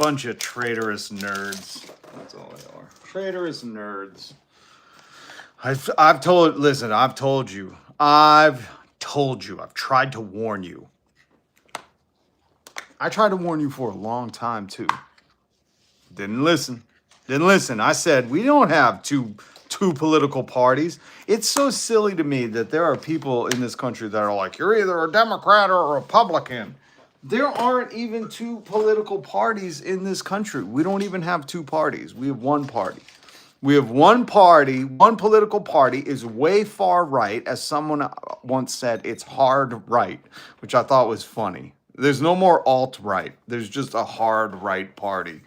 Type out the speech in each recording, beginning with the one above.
Bunch of traitorous nerds. That's all they are. Traitorous nerds. I've told you. I've tried to warn you. I tried to warn you for a long time too. Didn't listen. I said we don't have two political parties. It's so silly to me that there are people in this country that are like, you're either a Democrat or a Republican. There aren't even two political parties in this country. We don't even have two parties. We have one party. We have one party. One political party is way far right. As someone once said, it's hard right, which I thought was funny. There's no more alt-right. There's just a hard right party.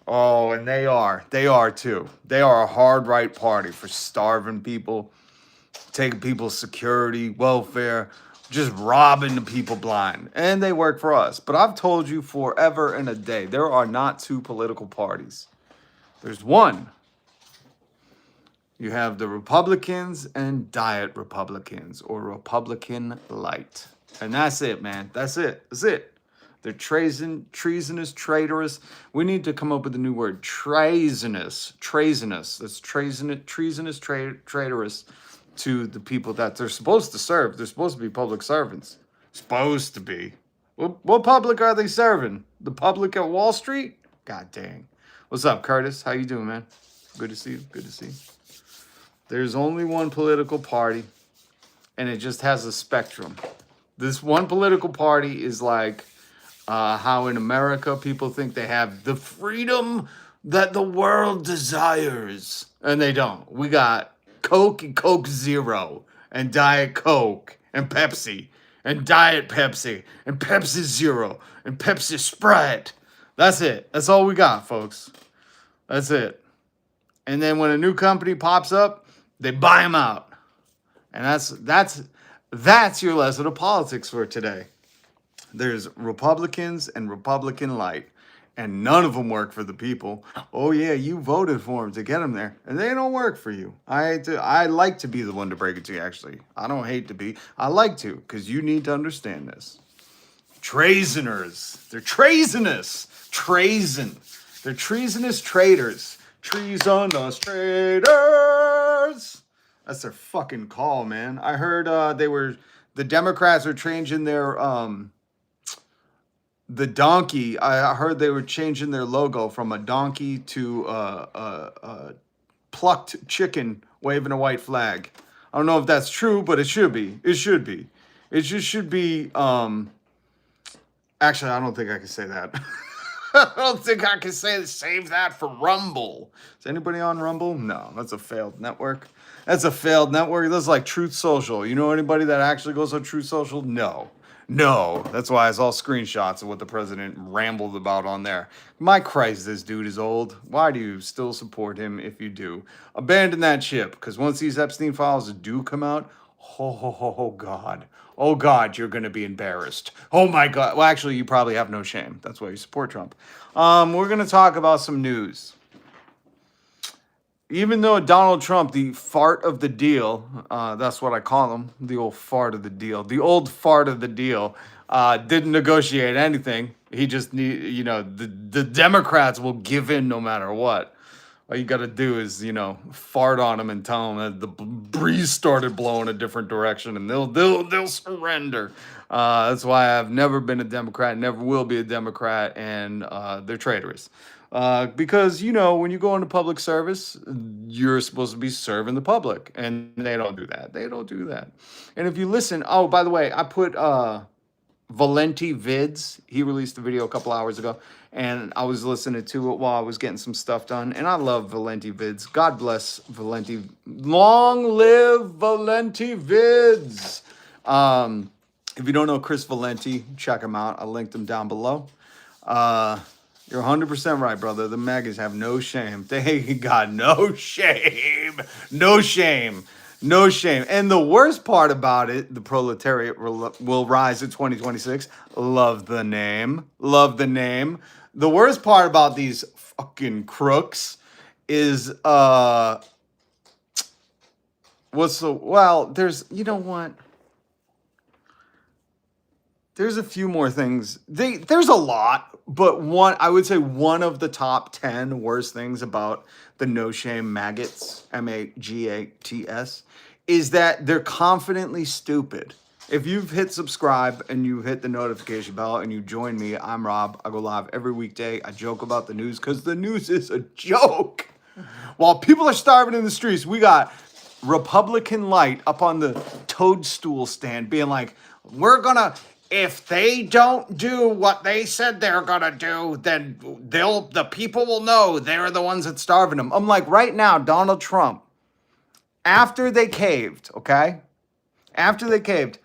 Oh, and they are too. They are a hard right party for starving people, taking people's security, welfare, just robbing the people blind. And they work for us. But I've told you forever and a day, there are not two political parties. There's one. You have the Republicans and Diet Republicans, or Republican Light. And that's it, man. That's it. They're treasonous, traitorous. We need to come up with a new word. Treasonous. That's treasonous, traitorous to the people that they're supposed to serve. They're supposed to be public servants. Supposed to be. What public are they serving? The public at Wall Street? God dang. What's up, Curtis? How you doing, man? Good to see you. There's only one political party, and it just has a spectrum. This one political party is like how in America people think they have the freedom that the world desires, and they don't. We got Coke and Coke Zero, and Diet Coke, and Pepsi, and Diet Pepsi, and Pepsi Zero, and Pepsi Sprite. That's it. That's all we got, folks. That's it. And then when a new company pops up, they buy them out. And that's your lesson of politics for today. There's Republicans and Republican Light, and none of them work for the people. Oh yeah, you voted for them to get them there, and they don't work for you. I like to be the one to break it to you, actually. I don't hate to be. I like to, because you need to understand this. Treasoners. They're treasonous. They're treasonous traitors. Treasonous traitors. That's their fucking call, man. I heard the Democrats are changing their the donkey. I heard they were changing their logo from a donkey to a plucked chicken waving a white flag. I don't know if that's true, but it should be. It should be. It just should be. Actually, I don't think I can say that. I don't think I can save that for Rumble. Is anybody on Rumble? No, that's a failed network. That's like Truth Social. You know anybody that actually goes on Truth Social? No. That's why it's all screenshots of what the president rambled about on there. My Christ, this dude is old. Why do you still support him if you do? Abandon that ship, because once these Epstein files do come out, oh God. Oh God, you're going to be embarrassed. Oh my God. Well, actually, you probably have no shame. That's why you support Trump. We're going to talk about some news. Even though Donald Trump, the fart of the deal, that's what I call him, the old fart of the deal, didn't negotiate anything. He just the Democrats will give in no matter what. All you got to do is, fart on them and tell them that the breeze started blowing a different direction, and they'll surrender. That's why I've never been a Democrat, never will be a Democrat, and they're traitorous. Because, when you go into public service, you're supposed to be serving the public, and they don't do that. And if you listen, oh, by the way, I put Valenti Vids. He released a video a couple hours ago, and I was listening to it while I was getting some stuff done. And I love Valenti Vids. God bless Valenti. Long live Valenti Vids. If you don't know Chris Valenti, check him out. I linked him down below. You're 100% right, brother. The MAGAs have no shame. They got no shame. No shame. And the worst part about it, the proletariat will rise in 2026. Love the name. The worst part about these fucking crooks is, there's, there's a few more things. There's a lot, But I would say one of the top 10 worst things about the no shame maggots, MAGATS, is that they're confidently stupid. If you've hit subscribe and you hit the notification bell and you join me, I'm Rob. I go live every weekday. I joke about the news because the news is a joke. While people are starving in the streets, we got Republican Light up on the toadstool stand being like, if they don't do what they said they're gonna do, then the people will know they're the ones that's starving them. I'm like, right now, Donald Trump, after they caved, okay? After they caved,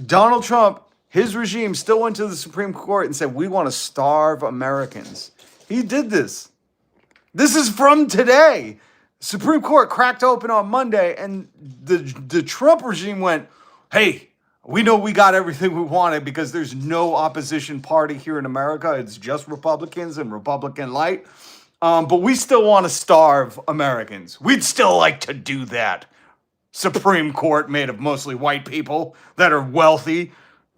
Donald Trump, his regime still went to the Supreme Court and said, we want to starve Americans. He did this. This is from today. Supreme Court cracked open on Monday, and the Trump regime went, hey, we know we got everything we wanted because there's no opposition party here in America. It's just Republicans and Republican Light. But we still want to starve Americans. We'd still like to do that. Supreme Court made of mostly white people that are wealthy.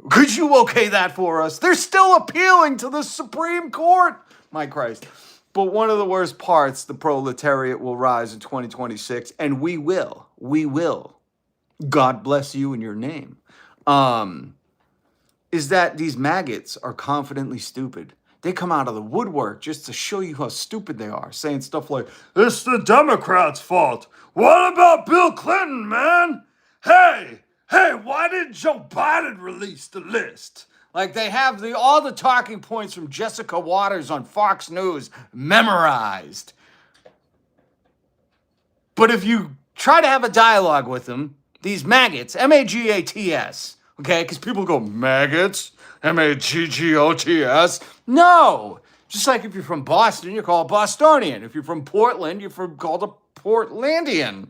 Could you okay that for us? They're still appealing to the Supreme Court. My Christ. But one of the worst parts, the proletariat will rise in 2026, and we will. We will. God bless you in your name. Is that these maggots are confidently stupid. They come out of the woodwork just to show you how stupid they are, saying stuff like, it's the Democrats' fault. What about Bill Clinton, man? Hey, why didn't Joe Biden release the list? Like they have all the talking points from Jessica Waters on Fox News memorized. But if you try to have a dialogue with them, these maggots, M-A-G-A-T-S, okay, because people go, maggots, M-A-G-G-O-T-S. No, just like if you're from Boston, you're called Bostonian. If you're from Portland, you're called a Portlandian.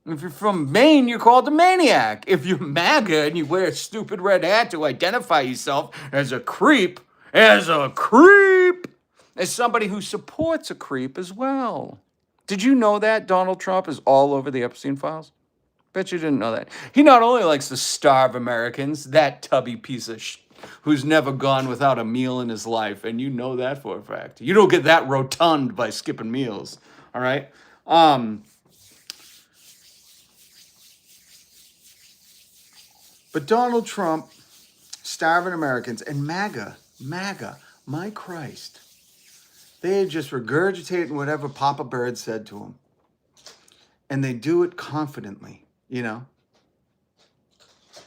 If you're from Maine, you're called a maniac. If you're MAGA and you wear a stupid red hat to identify yourself as a creep, as somebody who supports a creep as well. Did you know that Donald Trump is all over the Epstein files? Bet you didn't know that. He not only likes to starve Americans, that tubby piece of who's never gone without a meal in his life, and you know that for a fact. You don't get that rotund by skipping meals, all right? But Donald Trump, starving Americans, and MAGA, my Christ, they are just regurgitating whatever Papa Bird said to them. And they do it confidently, you know?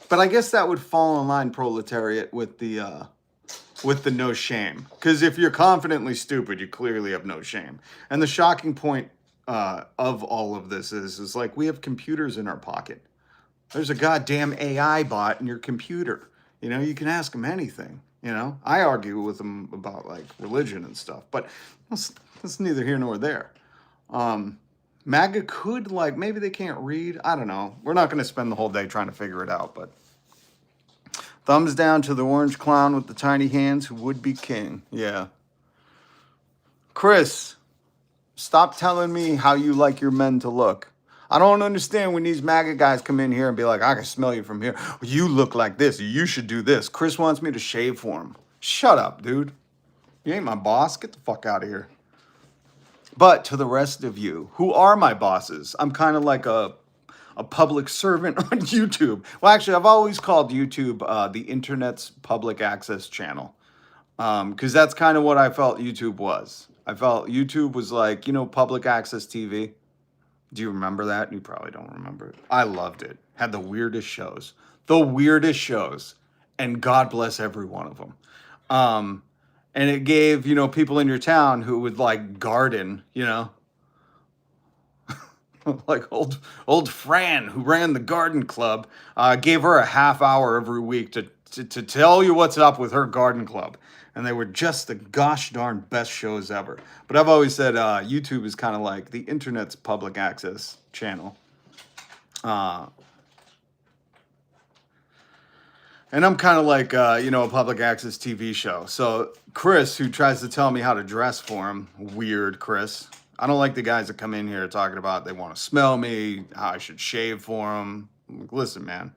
But I guess that would fall in line, proletariat, with the no shame. Because if you're confidently stupid, you clearly have no shame. And the shocking point of all of this is like we have computers in our pocket. There's a goddamn AI bot in your computer. You know, you can ask them anything. You know, I argue with them about like religion and stuff, but that's neither here nor there. MAGA could, like, maybe they can't read. I don't know. We're not going to spend the whole day trying to figure it out, but thumbs down to the orange clown with the tiny hands who would be king. Yeah. Chris, stop telling me how you like your men to look. I don't understand when these MAGA guys come in here and be like, I can smell you from here. You look like this. You should do this. Chris wants me to shave for him. Shut up, dude. You ain't my boss. Get the fuck out of here. But to the rest of you, who are my bosses, I'm kind of like a public servant on YouTube. Well, actually, I've always called YouTube the internet's public access channel. Because that's kind of what I felt YouTube was. I felt YouTube was like, you know, public access TV. Do you remember that? You probably don't remember it. I loved it. Had the weirdest shows. The weirdest shows. And God bless every one of them. And it gave, you know, people in your town who would like garden, you know. Like old Fran, who ran the garden club, gave her a half hour every week to tell you what's up with her garden club. And they were just the gosh darn best shows ever. But I've always said YouTube is kind of like the internet's public access channel. And I'm kind of like, you know, a public access TV show. So Chris, who tries to tell me how to dress for him, weird Chris. I don't like the guys that come in here talking about they want to smell me, how I should shave for them. Listen, man,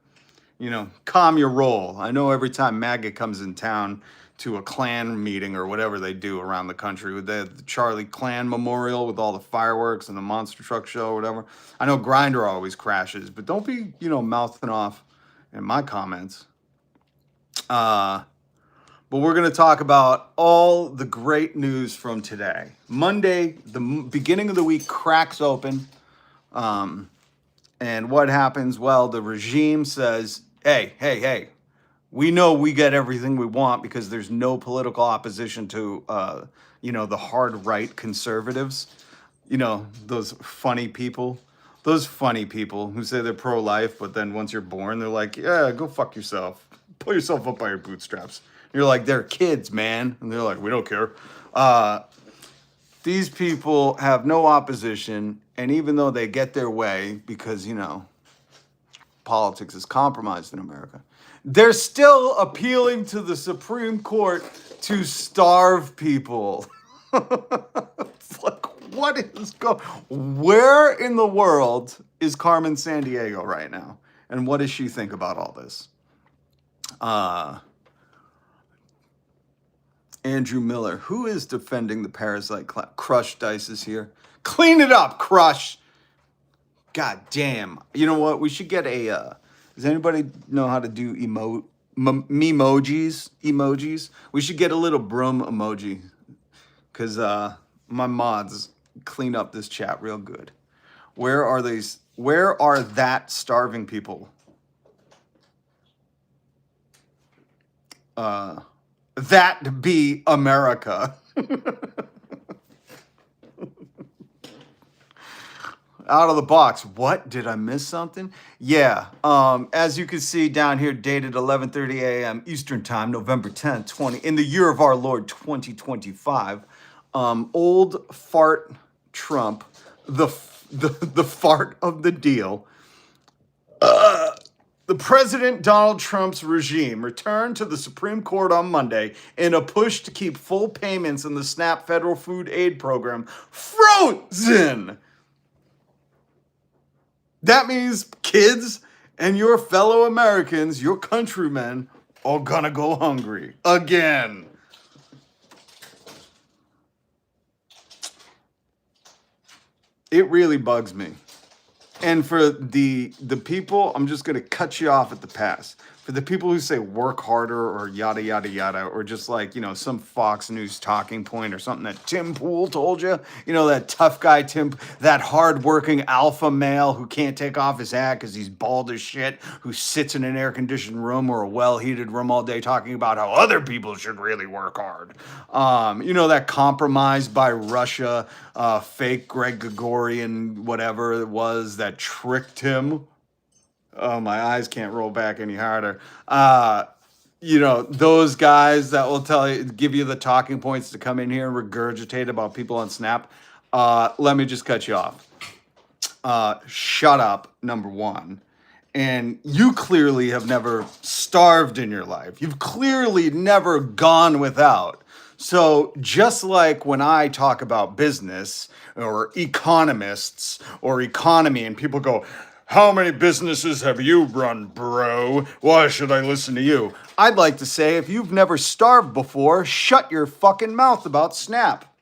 you know, calm your roll. I know every time MAGA comes in town to a Klan meeting or whatever they do around the country with the Charlie Klan Memorial with all the fireworks and the monster truck show or whatever. I know Grindr always crashes, but don't be, mouthing off in my comments. But we're going to talk about all the great news from today. Monday, the beginning of the week cracks open. And what happens? Well, the regime says, hey, we know we get everything we want because there's no political opposition to, the hard right conservatives. Those funny people who say they're pro-life, but then once you're born, they're like, yeah, go fuck yourself. Pull yourself up by your bootstraps. And you're like, they're kids, man. And they're like, we don't care. These people have no opposition. And even though they get their way because, politics is compromised in America, they're still appealing to the Supreme Court to starve people. It's like, what is where in the world is Carmen Sandiego right now? And what does she think about all this? Andrew Miller, who is defending the parasite class? Crush Dice is here. Clean it up, Crush. God damn. You know what? We should get a... does anybody know how to do emojis? We should get a little broom emoji. Because my mods clean up this chat real good. Where are that starving people? That be America. Out of the box. What? Did I miss something? Yeah. As you can see down here, dated 11:30 a.m. Eastern Time, November 10th, in the year of our Lord 2025. Old fart Trump, the fart of the deal. The President Donald Trump's regime returned to the Supreme Court on Monday in a push to keep full payments in the SNAP federal food aid program frozen. That means kids and your fellow Americans, your countrymen, are gonna go hungry again. It really bugs me. And for the people, I'm just going to cut you off at the pass. For the people who say work harder or yada, yada, yada, or just like, some Fox News talking point or something that Tim Pool told you, that tough guy, that hardworking alpha male who can't take off his hat because he's bald as shit, who sits in an air-conditioned room or a well-heated room all day talking about how other people should really work hard. That compromised by Russia, fake Greg Gregorian, whatever it was that tricked him. Oh, my eyes can't roll back any harder. Those guys that will give you the talking points to come in here and regurgitate about people on Snap. Let me just cut you off. Shut up, number one. And you clearly have never starved in your life. You've clearly never gone without. So just like when I talk about business or economists or economy and people go, how many businesses have you run, bro? Why should I listen to you? I'd like to say, if you've never starved before, shut your fucking mouth about Snap.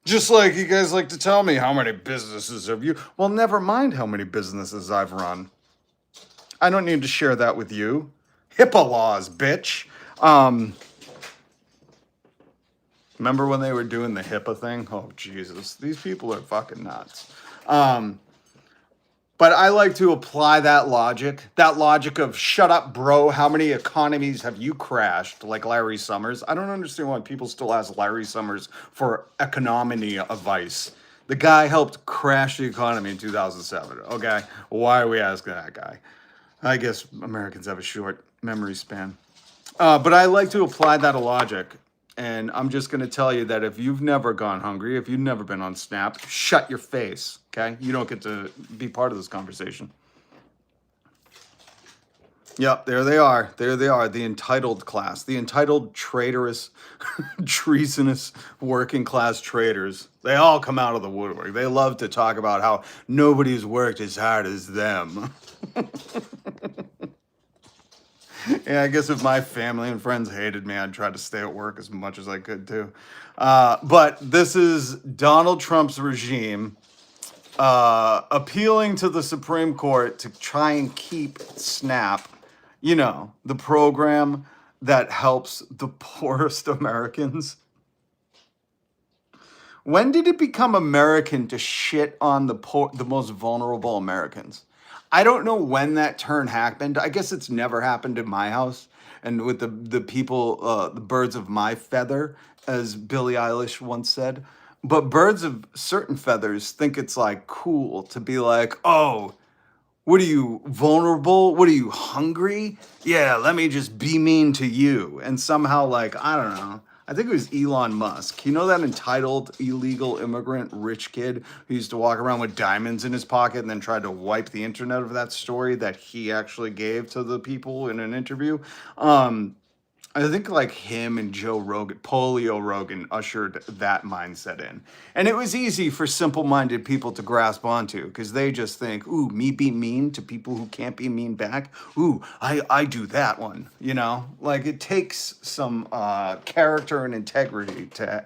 Just like you guys like to tell me, how many businesses have you? Well, never mind how many businesses I've run. I don't need to share that with you. HIPAA laws, bitch. Remember when they were doing the HIPAA thing? Oh, Jesus. These people are fucking nuts. But I like to apply that logic of shut up, bro. How many economies have you crashed? Like Larry Summers. I don't understand why people still ask Larry Summers for economy advice. The guy helped crash the economy in 2007. Okay, why are we asking that guy? I guess Americans have a short memory span. But I like to apply that logic. And I'm just going to tell you that if you've never gone hungry, if you've never been on Snap, shut your face, okay? You don't get to be part of this conversation. Yep, there they are. There they are, the entitled class. The entitled traitorous, treasonous working class traitors. They all come out of the woodwork. They love to talk about how nobody's worked as hard as them. Yeah, I guess if my family and friends hated me, I'd try to stay at work as much as I could too. But this is Donald Trump's regime appealing to the Supreme Court to try and keep SNAP, the program that helps the poorest Americans. When did it become American to shit on the most vulnerable Americans? I don't know when that turn happened. I guess it's never happened in my house and with the people, the birds of my feather, as Billie Eilish once said. But birds of certain feathers think it's like cool to be like, oh, what are you, vulnerable? What are you, hungry? Yeah, let me just be mean to you. And somehow, like, I don't know. I think it was Elon Musk. You know that entitled illegal immigrant rich kid who used to walk around with diamonds in his pocket and then tried to wipe the internet of that story that he actually gave to the people in an interview? I think like him and Joe Rogan, Polio Rogan, ushered that mindset in. And it was easy for simple minded people to grasp onto because they just think, ooh, me be mean to people who can't be mean back. Ooh, I do that one, Like it takes some character and integrity to,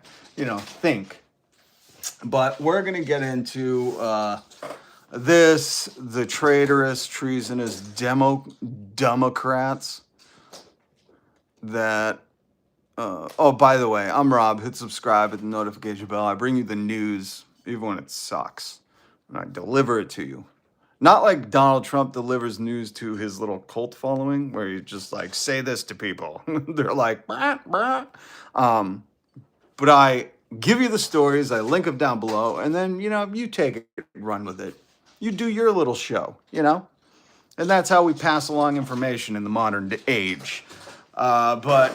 think. But we're going to get into the traitorous, treasonous Democrats that oh, by the way, I'm Rob. Hit subscribe, hit the notification bell. I bring you the news even when it sucks, and I deliver it to you. Not like Donald Trump delivers news to his little cult following, where you just like say this to people. They're like, bah, bah. But I give you the stories. I link them down below, and then you take it, run with it. You do your little show, and that's how we pass along information in the modern age. But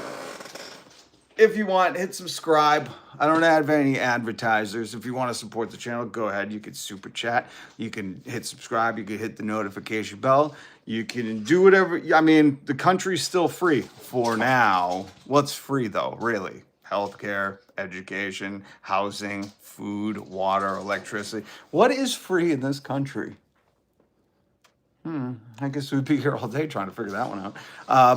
if you want, hit subscribe. I don't have any advertisers. If you want to support the channel, go ahead. You can super chat. You can hit subscribe. You can hit the notification bell. You can do whatever. I mean, the country's still free for now. What's free, though, really? Healthcare, education, housing, food, water, electricity. What is free in this country? I guess we'd be here all day trying to figure that one out.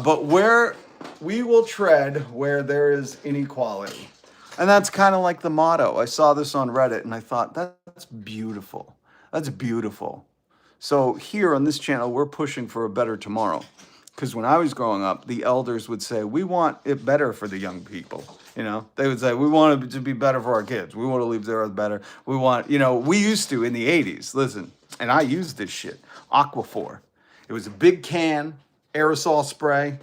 But where we will tread where there is inequality. And that's kind of like the motto. I saw this on Reddit and I thought, that's beautiful. That's beautiful. So here on this channel, we're pushing for a better tomorrow. Because when I was growing up, the elders would say, we want it better for the young people. They would say, we want it to be better for our kids. We want to leave the earth better. We want, we used to in the 80s, listen, and I used this shit, Aquaphor. It was a big can, aerosol spray.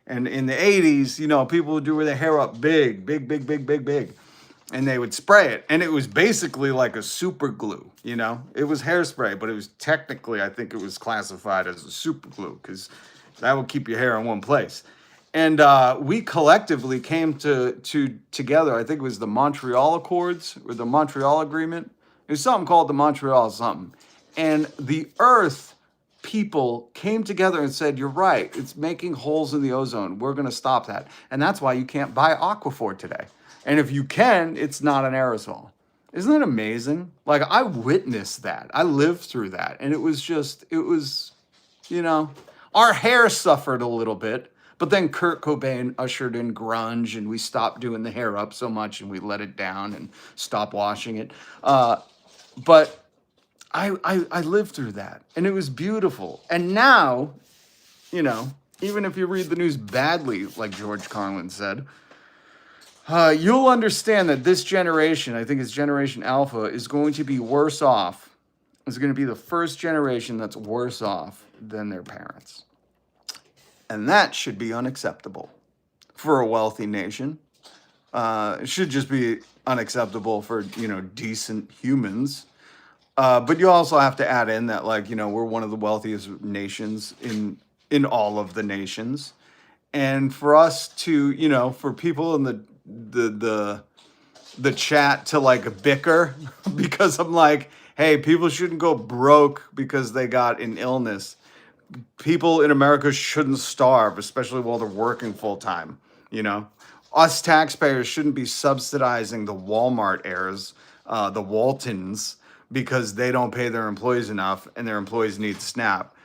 And in the 80s, people would do their hair up big. And they would spray it. And it was basically like a super glue, It was hairspray, but it was technically, I think it was classified as a super glue because that would keep your hair in one place. And we collectively came together, I think it was the Montreal Accords or the Montreal Agreement. There's something called the Montreal something. And the Earth people came together and said, you're right, it's making holes in the ozone. We're going to stop that. And that's why you can't buy Aquaphor today. And if you can, it's not an aerosol. Isn't that amazing? Like, I witnessed that. I lived through that. And it was, our hair suffered a little bit. But then Kurt Cobain ushered in grunge and we stopped doing the hair up so much and we let it down and stopped washing it. But I lived through that and it was beautiful. And now, even if you read the news badly, like George Carlin said, you'll understand that this generation, I think it's Generation Alpha, is going to be worse off. It's going to be the first generation that's worse off than their parents. And that should be unacceptable for a wealthy nation. It should just be unacceptable for, decent humans. But you also have to add in that, we're one of the wealthiest nations in all of the nations. And for us to, for people in the chat to bicker because I'm like, hey, people shouldn't go broke because they got an illness. People in America shouldn't starve, especially while they're working full time. Us taxpayers shouldn't be subsidizing the Walmart heirs, the Waltons, because they don't pay their employees enough and their employees need SNAP.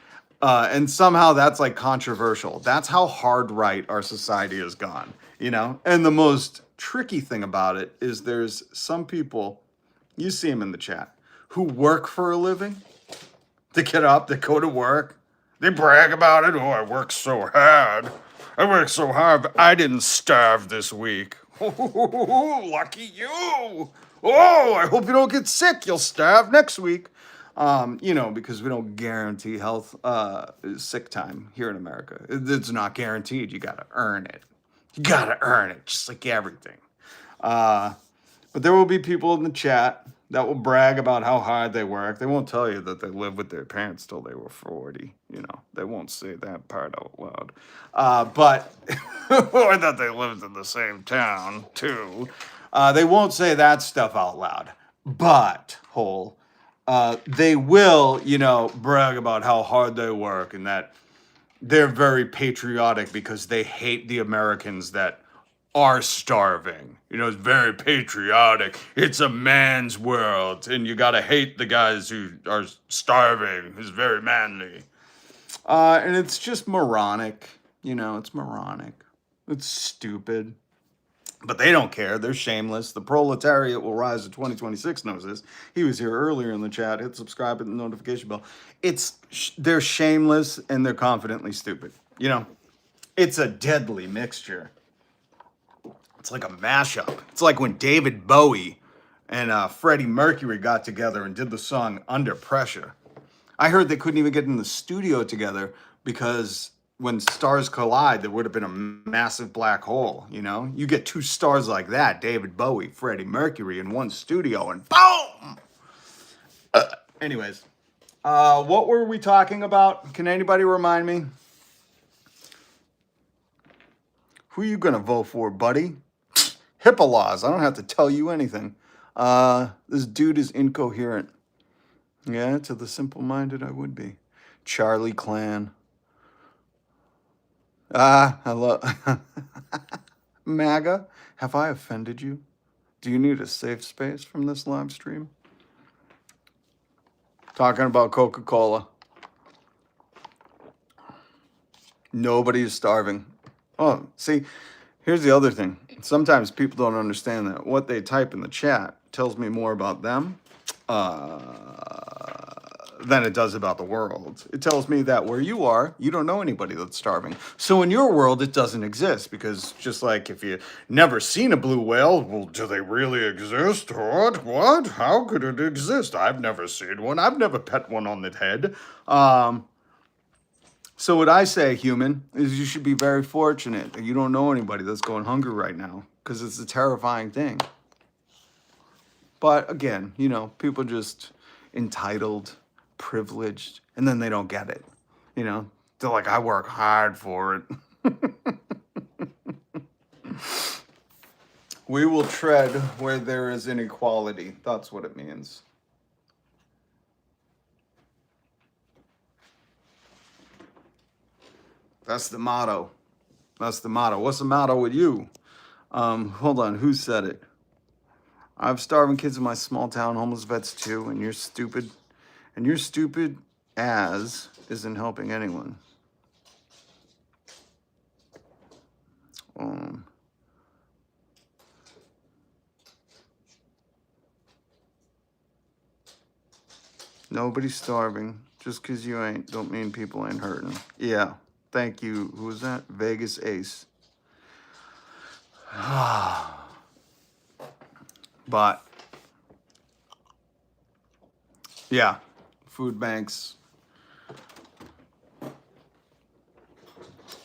And somehow that's like controversial. That's how hard right our society has gone, you know? And the most tricky thing about it is there's some people, you see them in the chat, who work for a living. They get up, they go to work, they brag about it. Oh, I work so hard. I work so hard, but I didn't starve this week. Lucky you. Oh, I hope you don't get sick. You'll starve next week. You know, because we don't guarantee health sick time here in America. It's not guaranteed. You got to earn it. You got to earn it, just like everything. But there will be people in the chat that will brag about how hard they work. They won't tell you that they lived with their parents till they were 40. You know, they won't say that part out loud. But, or that they lived in the same town, too. They won't say that stuff out loud. But, they will, you know, brag about how hard they work and that they're very patriotic because they hate the Americans that are starving. You know, it's very patriotic. It's a man's world, and you gotta hate the guys who are starving. It's very manly. And it's just moronic. You know, it's moronic. It's stupid. But they don't care. They're shameless. The proletariat will rise in 2026 knows this. He was here earlier in the chat. Hit subscribe and the notification bell. They're shameless and they're confidently stupid. You know, it's a deadly mixture. It's like a mashup. It's like when David Bowie and Freddie Mercury got together and did the song Under Pressure. I heard they couldn't even get in the studio together because when stars collide, there would have been a massive black hole, you know? You get two stars like that, David Bowie, Freddie Mercury, in one studio, and boom! Anyways, what were we talking about? Can anybody remind me? Who are you going to vote for, buddy? HIPAA laws. I don't have to tell you anything. This dude is incoherent. Yeah, to the simple-minded I would be. Charlie Clan. Hello. MAGA, have I offended you? Do you need a safe space from this live stream? Talking about Coca-Cola. Nobody is starving. Oh, see, here's the other thing. Sometimes people don't understand that what they type in the chat tells me more about them than it does about the world. It tells me that where you are, you don't know anybody that's starving. So in your world, it doesn't exist because just like if you never seen a blue whale, well, do they really exist? What? How could it exist? I've never seen one. I've never pet one on the head. So what I say, human, is you should be very fortunate that you don't know anybody that's going hungry right now because it's a terrifying thing. But again, you know, people just entitled, privileged, and then they don't get it. You know, they're like, I work hard for it. We will tread where there is inequality. That's what it means. That's the motto. That's the motto. What's the motto with you? Hold on. Who said it? I have starving kids in my small town, homeless vets too, and you're stupid. And you're stupid as isn't helping anyone. Nobody's starving. Just because you ain't, don't mean people ain't hurting. Yeah. Thank you. Who was that? Vegas Ace. But, yeah, food banks.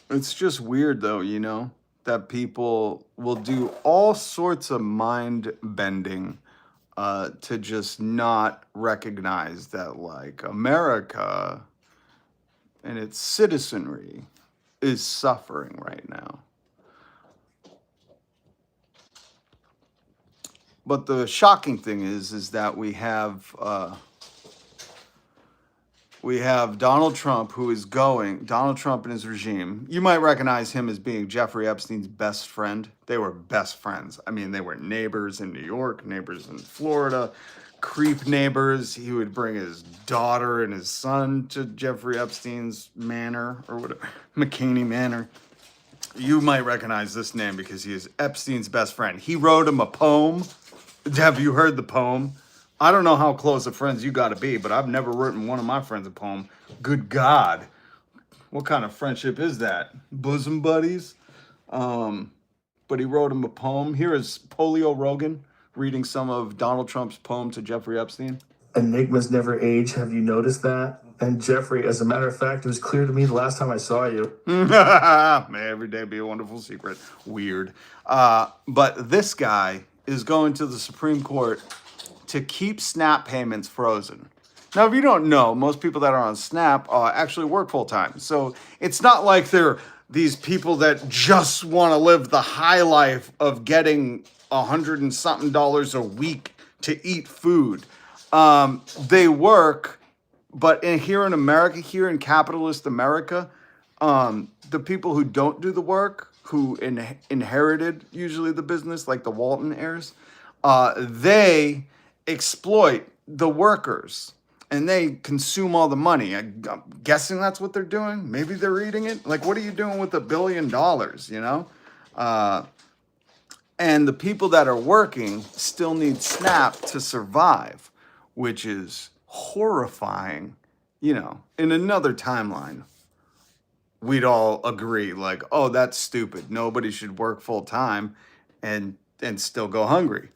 It's just weird, though, you know, that people will do all sorts of mind bending to just not recognize that, like, America and its citizenry is suffering right now. But the shocking thing is that we have Donald Trump, who is Donald Trump and his regime. You might recognize him as being Jeffrey Epstein's best friend. They were best friends. I mean, they were neighbors in New York, neighbors in Florida, creep neighbors. He would bring his daughter and his son to Jeffrey Epstein's manor or whatever, McCaney Manor. You might recognize this name because he is Epstein's best friend. He wrote him a poem. Have you heard the poem? I don't know how close of friends you got to be, but I've never written one of my friends a poem. Good God. What kind of friendship is that? Bosom buddies? But he wrote him a poem. Here is Polio Rogan reading some of Donald Trump's poem to Jeffrey Epstein. Enigmas never age. Have you noticed that? And Jeffrey, as a matter of fact, it was clear to me the last time I saw you. May every day be a wonderful secret. Weird. But this guy is going to the Supreme Court to keep SNAP payments frozen. Now, if you don't know, most people that are on SNAP actually work full time. So it's not like they're these people that just want to live the high life of getting $100 and something a week to eat food. They work, but here in America, here in capitalist America, the people who don't do the work, who inherited usually the business, like the Walton heirs, they exploit the workers and they consume all the money. I'm guessing that's what they're doing. Maybe they're eating it. Like, what are you doing with $1 billion, you know? And the people that are working still need SNAP to survive, which is horrifying. You know, in another timeline, we'd all agree, like, oh, that's stupid. Nobody should work full time and still go hungry.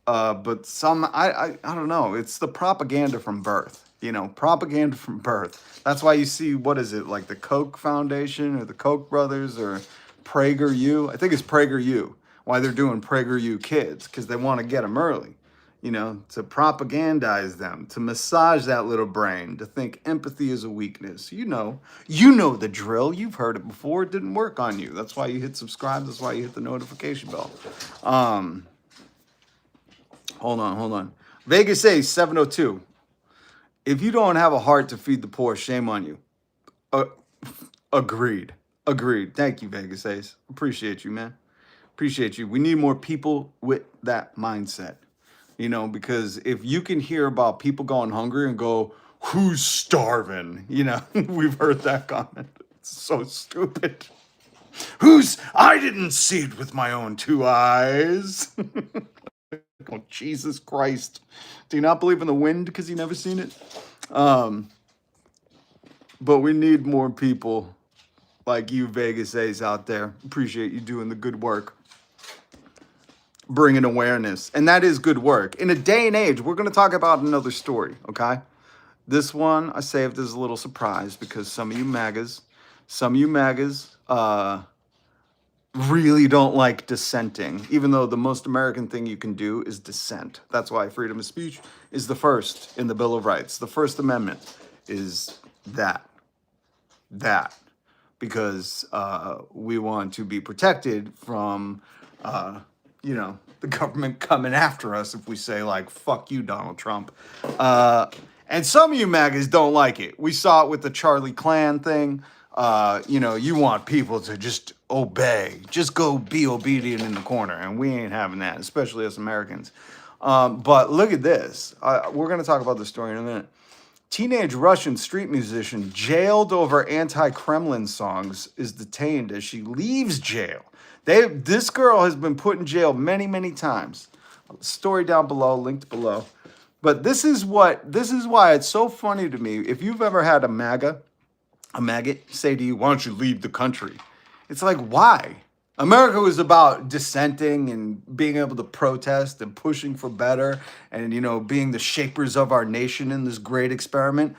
But I don't know. It's the propaganda from birth, you know, propaganda from birth. That's why you see, what is it, like the Koch Foundation or the Koch brothers or PragerU? I think it's PragerU. Why they're doing PragerU kids, because they want to get them early, you know, to propagandize them, to massage that little brain, to think empathy is a weakness. You know the drill. You've heard it before. It didn't work on you. That's why you hit subscribe. That's why you hit the notification bell. Hold on. Vegas Ace 702. If you don't have a heart to feed the poor, shame on you. Agreed. Thank you, Vegas Ace. Appreciate you, man. Appreciate you. We need more people with that mindset. You know, because if you can hear about people going hungry and go, who's starving? You know, we've heard that comment. It's so stupid. I didn't see it with my own two eyes. Oh, Jesus Christ. Do you not believe in the wind because you never seen it? But we need more people like you, Vegas A's, out there. Appreciate you doing the good work. Bringing awareness. And that is good work. In a day and age, we're going to talk about another story, okay? This one I saved as a little surprise because some of you MAGAs really don't like dissenting, even though the most American thing you can do is dissent. That's why freedom of speech is the first in the Bill of Rights. The First Amendment is that. Because we want to be protected from, the government coming after us if we say, like, fuck you, Donald Trump. And some of you MAGAs don't like it. We saw it with the Charlie Clan thing. You want people to just obey, just go be obedient in the corner, and we ain't having that, especially as Americans. But look at this. We're going to talk about this story in a minute. Teenage Russian street musician jailed over anti-Kremlin songs is detained as she leaves jail. This girl has been put in jail many, many times. Story down below, linked below. But this is why it's so funny to me. If you've ever had a maggot say to you, why don't you leave the country? It's like, why? America was about dissenting and being able to protest and pushing for better and, being the shapers of our nation in this great experiment.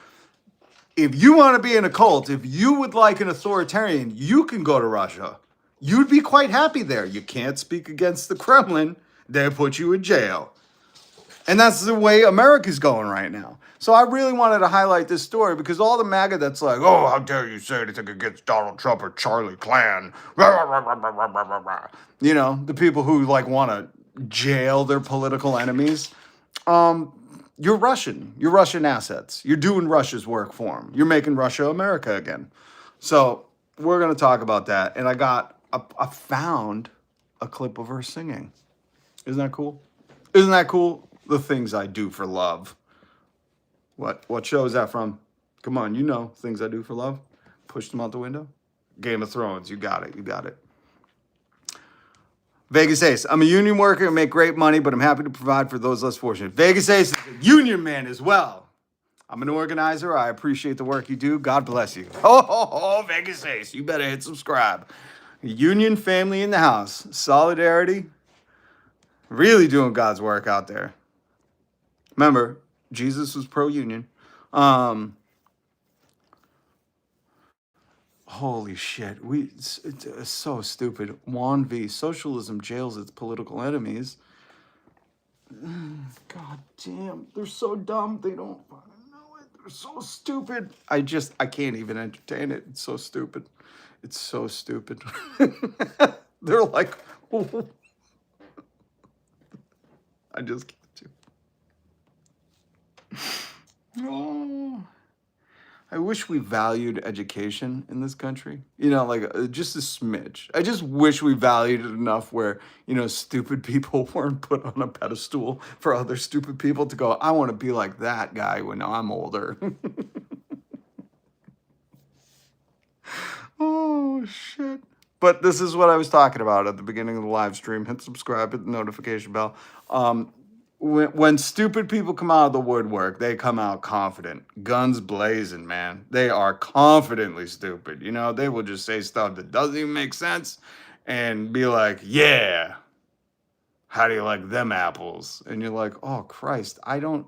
If you want to be in a cult, if you would like an authoritarian, you can go to Russia. You'd be quite happy there. You can't speak against the Kremlin. They put you in jail. And that's the way America's going right now. So I really wanted to highlight this story because all the MAGA that's like, oh, how dare you say anything against Donald Trump or Charlie Clan. The people who want to jail their political enemies. You're Russian. You're Russian assets. You're doing Russia's work for them. You're making Russia America again. So we're going to talk about that. And I found a clip of her singing. Isn't that cool? The Things I Do for Love. What show is that from? Come on, you know Things I Do for Love. Pushed them out the window. Game of Thrones. You got it. You got it. Vegas Ace. I'm a union worker and make great money, but I'm happy to provide for those less fortunate. Vegas Ace is a union man as well. I'm an organizer. I appreciate the work you do. God bless you. Oh, Vegas Ace. You better hit subscribe. Union family in the house. Solidarity. Really doing God's work out there. Remember, Jesus was pro-union. Holy shit. It's so stupid. Juan V. Socialism jails its political enemies. God damn. They're so dumb. They don't fucking know it. They're so stupid. I can't even entertain it. It's so stupid. It's so stupid. They're like, I just can't do. Oh. I wish we valued education in this country. You know, like just a smidge. I just wish we valued it enough where, stupid people weren't put on a pedestal for other stupid people to go, I want to be like that guy when I'm older. Oh, shit. But this is what I was talking about at the beginning of the live stream. Hit subscribe, hit the notification bell. When stupid people come out of the woodwork, they come out confident. Guns blazing, man. They are confidently stupid. They will just say stuff that doesn't even make sense and be like, yeah, how do you like them apples? And you're like, oh, Christ, I don't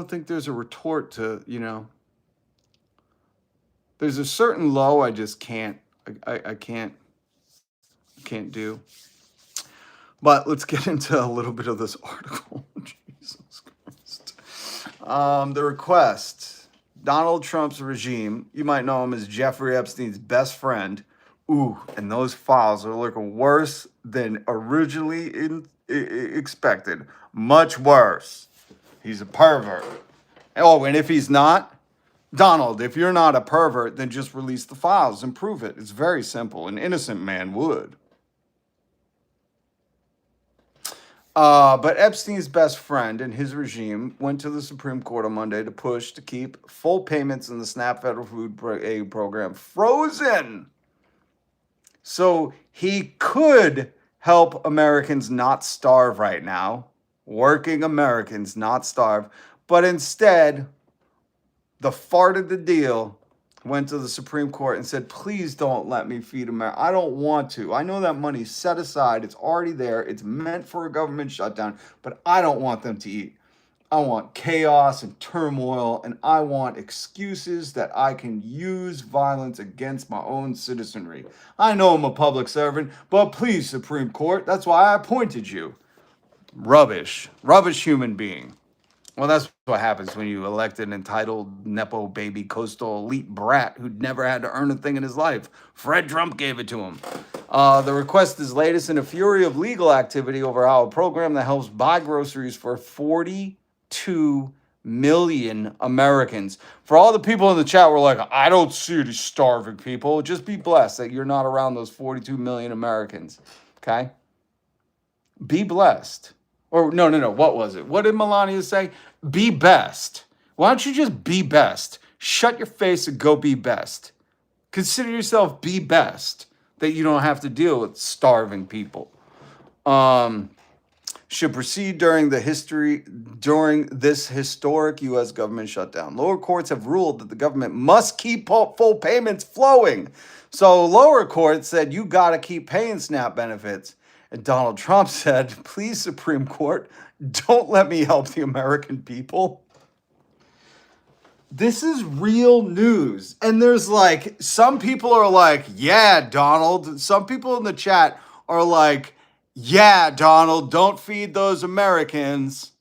think there's a retort to, there's a certain low I just can't, I can't do. But let's get into a little bit of this article. Jesus Christ. The request. Donald Trump's regime, you might know him as Jeffrey Epstein's best friend. Ooh, and those files are looking worse than originally expected. Much worse. He's a pervert. Oh, and if he's not, Donald, if you're not a pervert, then just release the files and prove it. It's very simple. An innocent man would. But Epstein's best friend and his regime went to the Supreme Court on Monday to push to keep full payments in the SNAP federal food aid program frozen. So he could help Americans not starve right now, working Americans not starve. But instead, the fart of the deal went to the Supreme Court and said, please don't let me feed America. I don't want to. I know that money's set aside. It's already there. It's meant for a government shutdown, but I don't want them to eat. I want chaos and turmoil, and I want excuses that I can use violence against my own citizenry. I know I'm a public servant, but please, Supreme Court, that's why I appointed you. Rubbish. Rubbish human being. Well, that's what happens when you elect an entitled, nepo baby, coastal elite brat who'd never had to earn a thing in his life. Fred Trump gave it to him. The request is latest in a fury of legal activity over how a program that helps buy groceries for 42 million Americans. For all the people in the chat who are like, I don't see these starving people, just be blessed that you're not around those 42 million Americans. Okay? Be blessed. Or no. What was it? What did Melania say? Be best. Why don't you just be best? Shut your face and go be best. Consider yourself be best, that you don't have to deal with starving people. Should proceed during this historic U.S. government shutdown. Lower courts have ruled that the government must keep full payments flowing. So lower courts said you got to keep paying SNAP benefits. And Donald Trump said, please, Supreme Court, don't let me help the American people. This is real news. And there's some people are like, yeah, Donald. Some people in the chat are like, yeah, Donald, don't feed those Americans.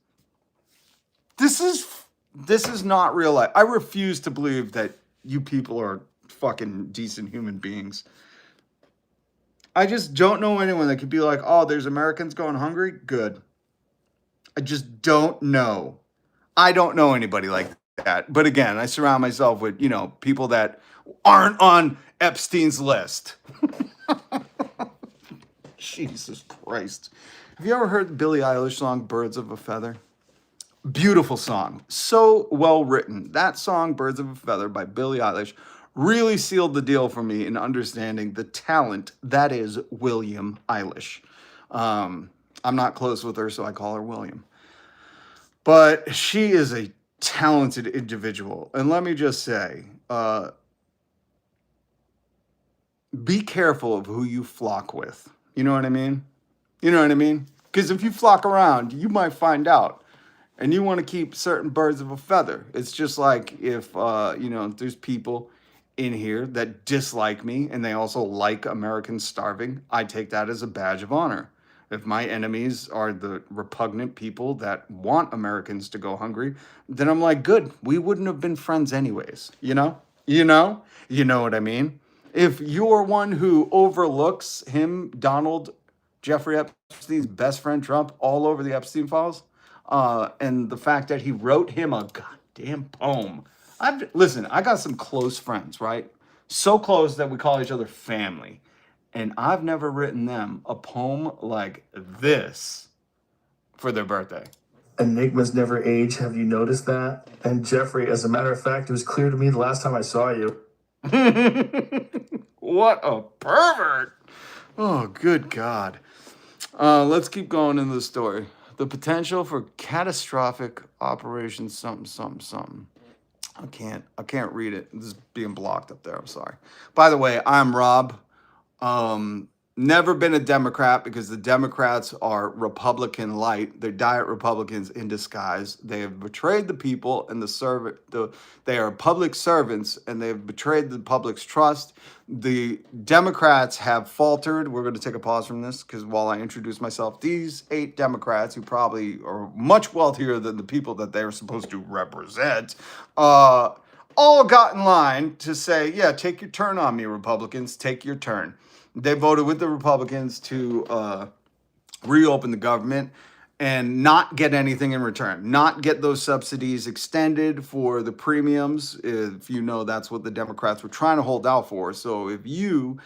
This is not real life. I refuse to believe that you people are fucking decent human beings. I just don't know anyone that could be like, oh, there's Americans going hungry? Good. I just don't know. I don't know anybody like that. But again, I surround myself with, people that aren't on Epstein's list. Jesus Christ. Have you ever heard the Billie Eilish song, Birds of a Feather? Beautiful song. So well written. That song, Birds of a Feather by Billie Eilish, really sealed the deal for me in understanding the talent that is William Eilish. I'm not close with her, so I call her William. But she is a talented individual. And let me just say, be careful of who you flock with. You know what I mean? You know what I mean? Because if you flock around, you might find out. And you want to keep certain birds of a feather. It's just like if, there's people in here that dislike me and they also like Americans starving, I take that as a badge of honor. If my enemies are the repugnant people that want Americans to go hungry, then I'm like, good, we wouldn't have been friends anyways, you know? You know what I mean? If you're one who overlooks him, Donald, Jeffrey Epstein's best friend Trump, all over the Epstein files, and the fact that he wrote him a goddamn poem. Listen, I got some close friends, right? So close that we call each other family. And I've never written them a poem like this for their birthday. Enigmas never age. Have you noticed that? And Jeffrey, as a matter of fact, it was clear to me the last time I saw you. What a pervert. Oh, good God. Let's keep going in the story. The potential for catastrophic operation something. I can't read it. This is being blocked up there. I'm sorry. By the way, I'm Rob. Never been a Democrat because the Democrats are Republican light. They're diet Republicans in disguise. They have betrayed the people and they are public servants and they've betrayed the public's trust. The Democrats have faltered. We're going to take a pause from this because while I introduce myself, these 8 Democrats who probably are much wealthier than the people that they're supposed to represent, all got in line to say, yeah, take your turn on me, Republicans, take your turn. They voted with the Republicans to reopen the government and not get anything in return, not get those subsidies extended for the premiums. If you know, that's what the Democrats were trying to hold out for. So if you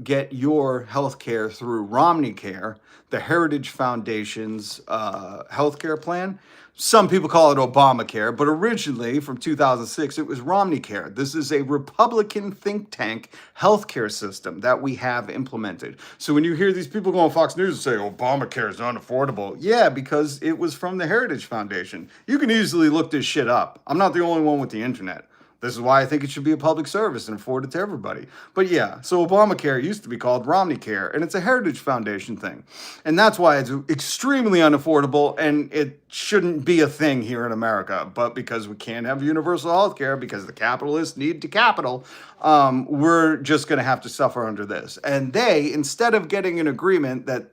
get your health care through Romney Care, the Heritage Foundation's health care plan, some people call it Obamacare, but originally from 2006, it was Romney Care. This is a Republican think tank healthcare system that we have implemented. So when you hear these people go on Fox News and say Obamacare is unaffordable, yeah, because it was from the Heritage Foundation. You can easily look this shit up. I'm not the only one with the internet. This is why I think it should be a public service and afforded to everybody. But yeah, so Obamacare used to be called Romney Care, and it's a Heritage Foundation thing. And that's why it's extremely unaffordable, and it shouldn't be a thing here in America. But because we can't have universal health care, because the capitalists need to capital, we're just going to have to suffer under this. And they, instead of getting an agreement that,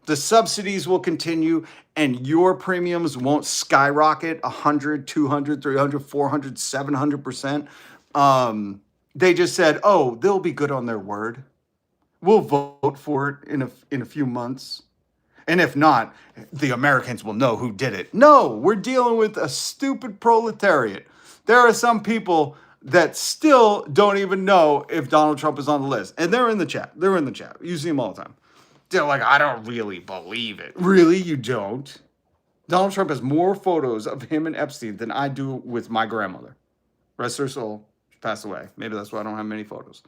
the subsidies will continue and your premiums won't skyrocket 100, 200, 300, 400, 700%. They just said, oh, they'll be good on their word. We'll vote for it in a few months. And if not, the Americans will know who did it. No, we're dealing with a stupid proletariat. There are some people that still don't even know if Donald Trump is on the list. And they're in the chat. You see them all the time. They're like, I don't really believe it. Really? You don't? Donald Trump has more photos of him and Epstein than I do with my grandmother. Rest her soul. She passed away. Maybe that's why I don't have many photos.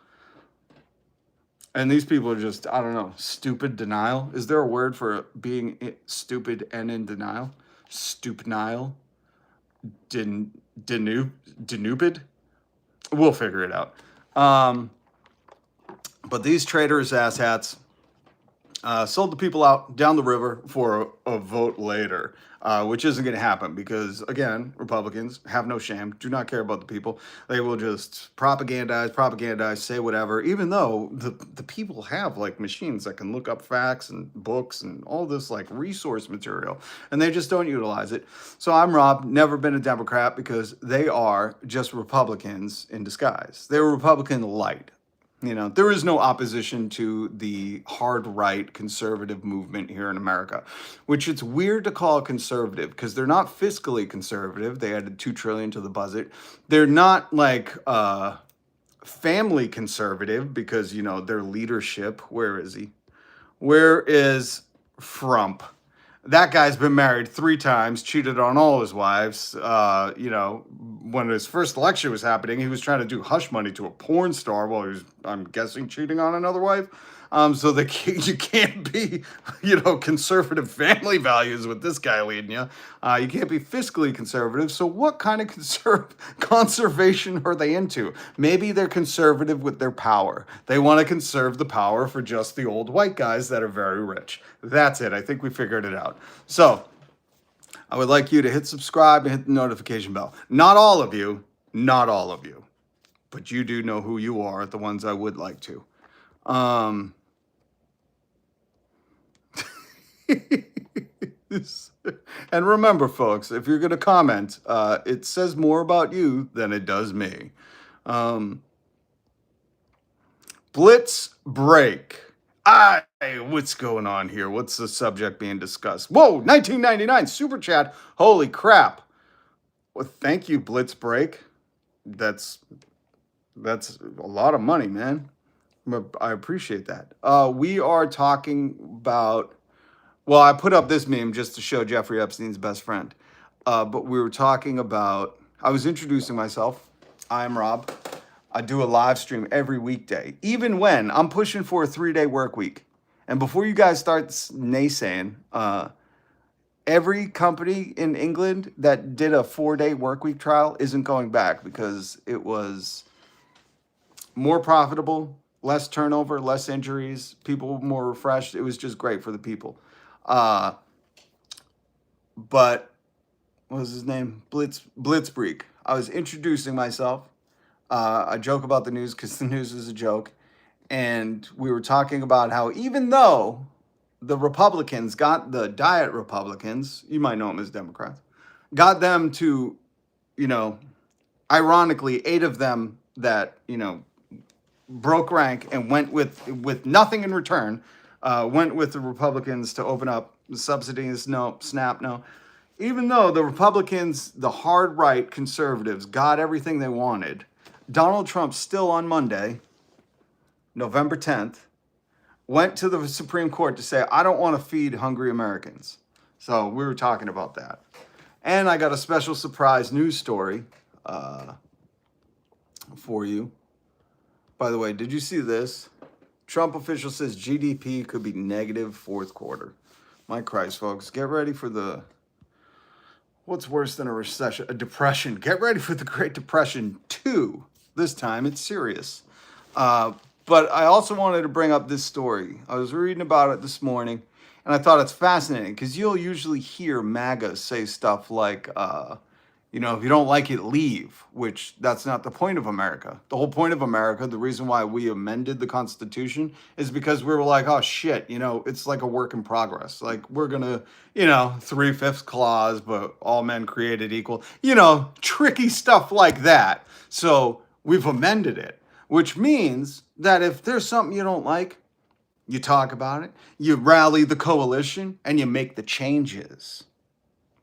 And these people are just, I don't know, stupid denial. Is there a word for being stupid and in denial? Stupid-nile? Denupid? We'll figure it out. But these traitors, asshats, sold the people out down the river for a vote later, which isn't going to happen because, again, Republicans have no shame, do not care about the people. They will just propagandize, say whatever, even though the people have like machines that can look up facts and books and all this like resource material, and they just don't utilize it. So I'm Rob, never been a Democrat because they are just Republicans in disguise. They're Republican light. There is no opposition to the hard right conservative movement here in America, which it's weird to call conservative because they're not fiscally conservative. They added $2 trillion to the budget. They're not like family conservative because, their leadership, where is he? Where is Frump? That guy's been married 3 times, cheated on all his wives. When his first election was happening, he was trying to do hush money to a porn star while he was, I'm guessing, cheating on another wife. So you can't be, conservative family values with this guy leading you. You can't be fiscally conservative. So what kind of conservation are they into? Maybe they're conservative with their power. They want to conserve the power for just the old white guys that are very rich. That's it. I think we figured it out. So I would like you to hit subscribe and hit the notification bell. Not all of you, but you do know who you are, the ones I would like to. And remember, folks, if you're going to comment, it says more about you than it does me. Blitz break. What's going on here? What's the subject being discussed? Whoa, 1999 super chat. Holy crap. Well, thank you, Blitz break. That's a lot of money, man. I appreciate that. We are talking about, well, I put up this meme just to show Jeffrey Epstein's best friend. But we were talking about, I was introducing myself. I'm Rob. I do a live stream every weekday, even when I'm pushing for a 3-day work week. And before you guys start naysaying, every company in England that did a 4-day work week trial isn't going back because it was more profitable, less turnover, less injuries, people more refreshed. It was just great for the people. But what was his name? Blitzkrieg. I was introducing myself. I joke about the news because the news is a joke. And we were talking about how even though the Republicans got the diet Republicans, you might know them as Democrats, got them to, ironically, 8 of them that, broke rank and went with nothing in return, went with the Republicans to open up the subsidies, no, SNAP, no. Even though the Republicans, the hard right conservatives, got everything they wanted, Donald Trump still on Monday, November 10th, went to the Supreme Court to say, I don't want to feed hungry Americans. So we were talking about that. And I got a special surprise news story for you. By the way, did you see this? Trump official says GDP could be negative 4th quarter. My Christ, folks, get ready for what's worse than a recession? A depression. Get ready for the Great Depression 2. This time it's serious. But I also wanted to bring up this story. I was reading about it this morning, and I thought it's fascinating because you'll usually hear MAGA say stuff like, if you don't like it, leave, which that's not the point of America. The whole point of America, the reason why we amended the Constitution is because we were like, oh, shit, it's like a work in progress. Like, we're going to, 3/5 clause, but all men created equal, tricky stuff like that. So we've amended it, which means that if there's something you don't like, you talk about it, you rally the coalition, and you make the changes.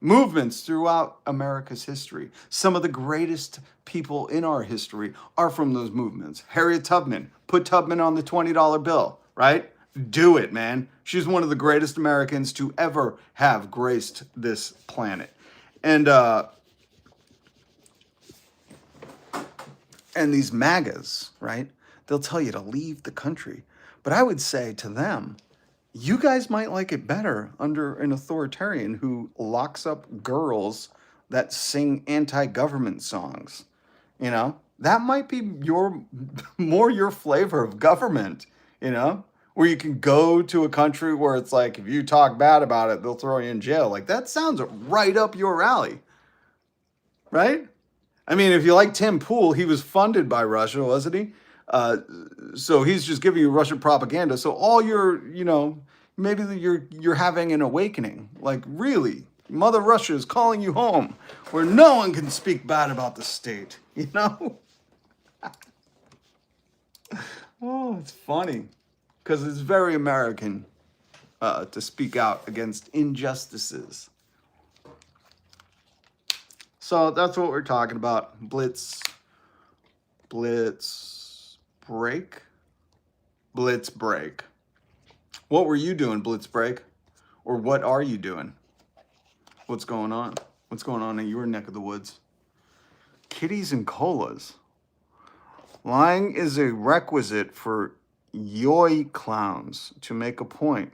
Movements throughout America's history. Some of the greatest people in our history are from those movements. Harriet Tubman, put Tubman on the $20 bill, right? Do it, man. She's one of the greatest Americans to ever have graced this planet. And these MAGAs, right? They'll tell you to leave the country. But I would say to them, you guys might like it better under an authoritarian who locks up girls that sing anti-government songs. That might be more your flavor of government, where you can go to a country where it's like, if you talk bad about it, they'll throw you in jail. Like, that sounds right up your alley, right? I mean, if you like Tim Pool, he was funded by Russia, wasn't he? So he's just giving you Russian propaganda. So all maybe you're having an awakening. Like, really, Mother Russia is calling you home, where no one can speak bad about the state. Oh, it's funny because it's very American to speak out against injustices. So that's what we're talking about. Blitz break. What were you doing, Blitz break? Or what are you doing? What's going on? What's going on in your neck of the woods? Kitties and colas. Lying is a requisite for yoy clowns to make a point.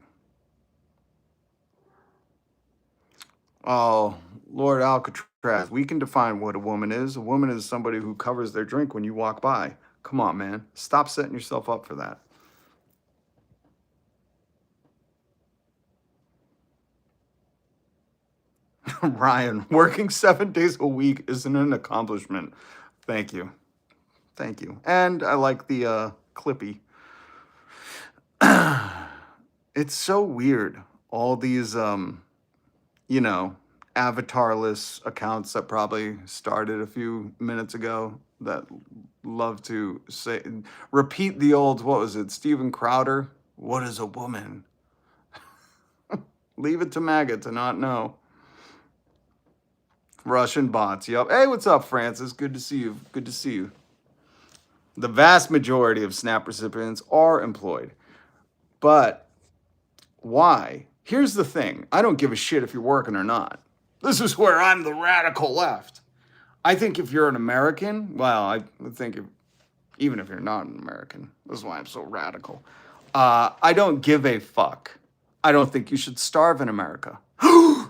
Oh, Lord Alcatraz, we can define what a woman is. A woman is somebody who covers their drink when you walk by. Come on, man. Stop setting yourself up for that. Ryan, working 7 days a week isn't an accomplishment. Thank you. Thank you. And I like the Clippy. It's so weird. All these, you know, avatarless accounts that probably started a few minutes ago that love to say, repeat the old, what was it, Steven Crowder? What is a woman? Leave it to MAGA to not know. Russian bots, yep. Hey, what's up, Francis? Good to see you. Good to see you. The vast majority of SNAP recipients are employed. But why? Here's the thing. I don't give a shit if you're working or not. This is where I'm the radical left. I think if you're an American, well, I think even if you're not an American, this is why I'm so radical. I don't give a fuck. I don't think you should starve in America.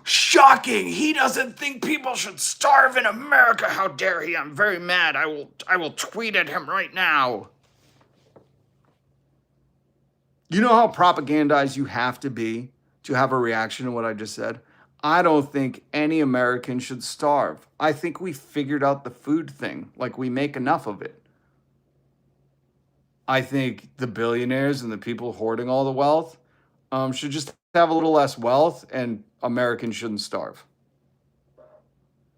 Shocking! He doesn't think people should starve in America. How dare he? I'm very mad. I will tweet at him right now. You know how propagandized you have to be to have a reaction to what I just said? I don't think any American should starve. I think we figured out the food thing. Like, we make enough of it. I think the billionaires and the people hoarding all the wealth should just have a little less wealth, and Americans shouldn't starve.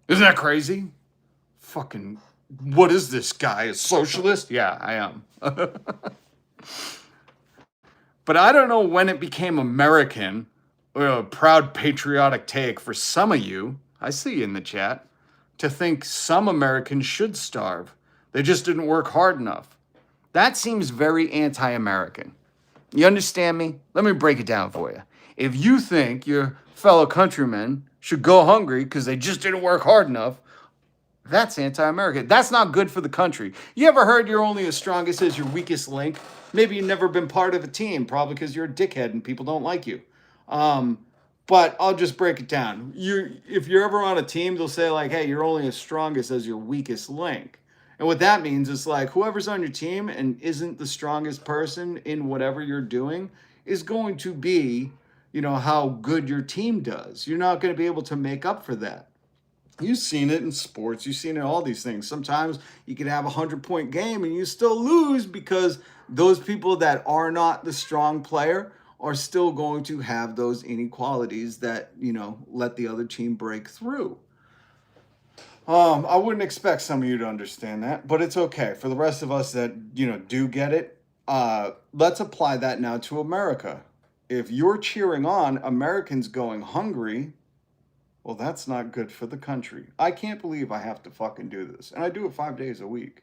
Isn't that crazy? Fucking, what is this guy? A socialist? Yeah, I am. But I don't know when it became American, or a proud patriotic take for some of you, I see you in the chat, to think some Americans should starve. They just didn't work hard enough. That seems very anti-American. You understand me? Let me break it down for you. If you think your fellow countrymen should go hungry because they just didn't work hard enough, that's anti-American. That's not good for the country. You ever heard you're only as strongest as your weakest link? Maybe you've never been part of a team, probably because you're a dickhead and people don't like you. But I'll just break it down. If you're ever on a team, they'll say like, hey, you're only as strongest as your weakest link. And what that means is like whoever's on your team and isn't the strongest person in whatever you're doing is going to be, you know, how good your team does. You're not going to be able to make up for that. You've seen it in sports. You've seen it in all these things. Sometimes you can have a 100-point game and you still lose because those people that are not the strong player are still going to have those inequalities that, you know, let the other team break through. I wouldn't expect some of you to understand that, but it's okay. For the rest of us that, you know, do get it, let's apply that now to America. If you're cheering on Americans going hungry, well, that's not good for the country. I can't believe I have to fucking do this. And I do it 5 days a week.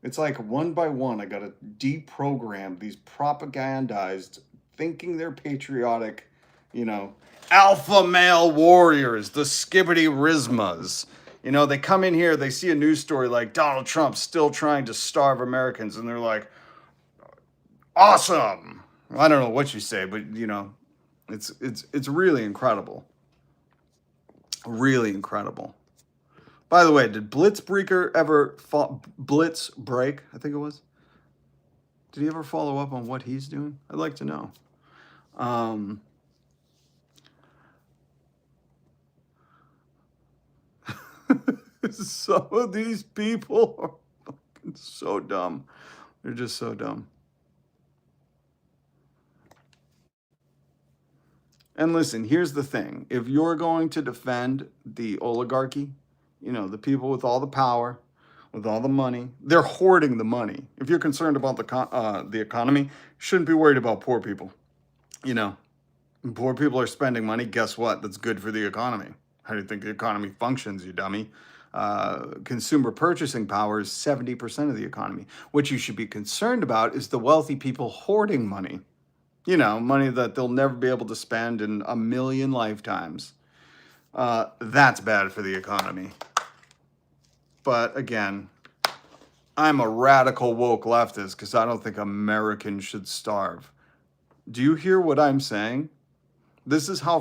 It's like one by one, I got to deprogram these propagandized, thinking they're patriotic, you know, alpha male warriors, the skibbity rizmas. You know, they come in here, they see a news story like Donald Trump still trying to starve Americans, and they're like, awesome. I don't know what you say, but, you know, it's really incredible. Really incredible. By the way, did Blitzbreaker ever Blitz break? I think it was. Did he ever follow up on what he's doing? I'd like to know. Some of these people are fucking so dumb. They're just so dumb. And listen, here's the thing. If you're going to defend the oligarchy, you know, the people with all the power, with all the money, they're hoarding the money. If you're concerned about the economy, you shouldn't be worried about poor people. You know, when poor people are spending money, guess what? That's good for the economy. How do you think the economy functions, you dummy? Consumer purchasing power is 70% of the economy. What you should be concerned about is the wealthy people hoarding money. You know, money that they'll never be able to spend in a million lifetimes. That's bad for the economy. But again, I'm a radical woke leftist because I don't think Americans should starve. Do you hear what I'm saying? This is how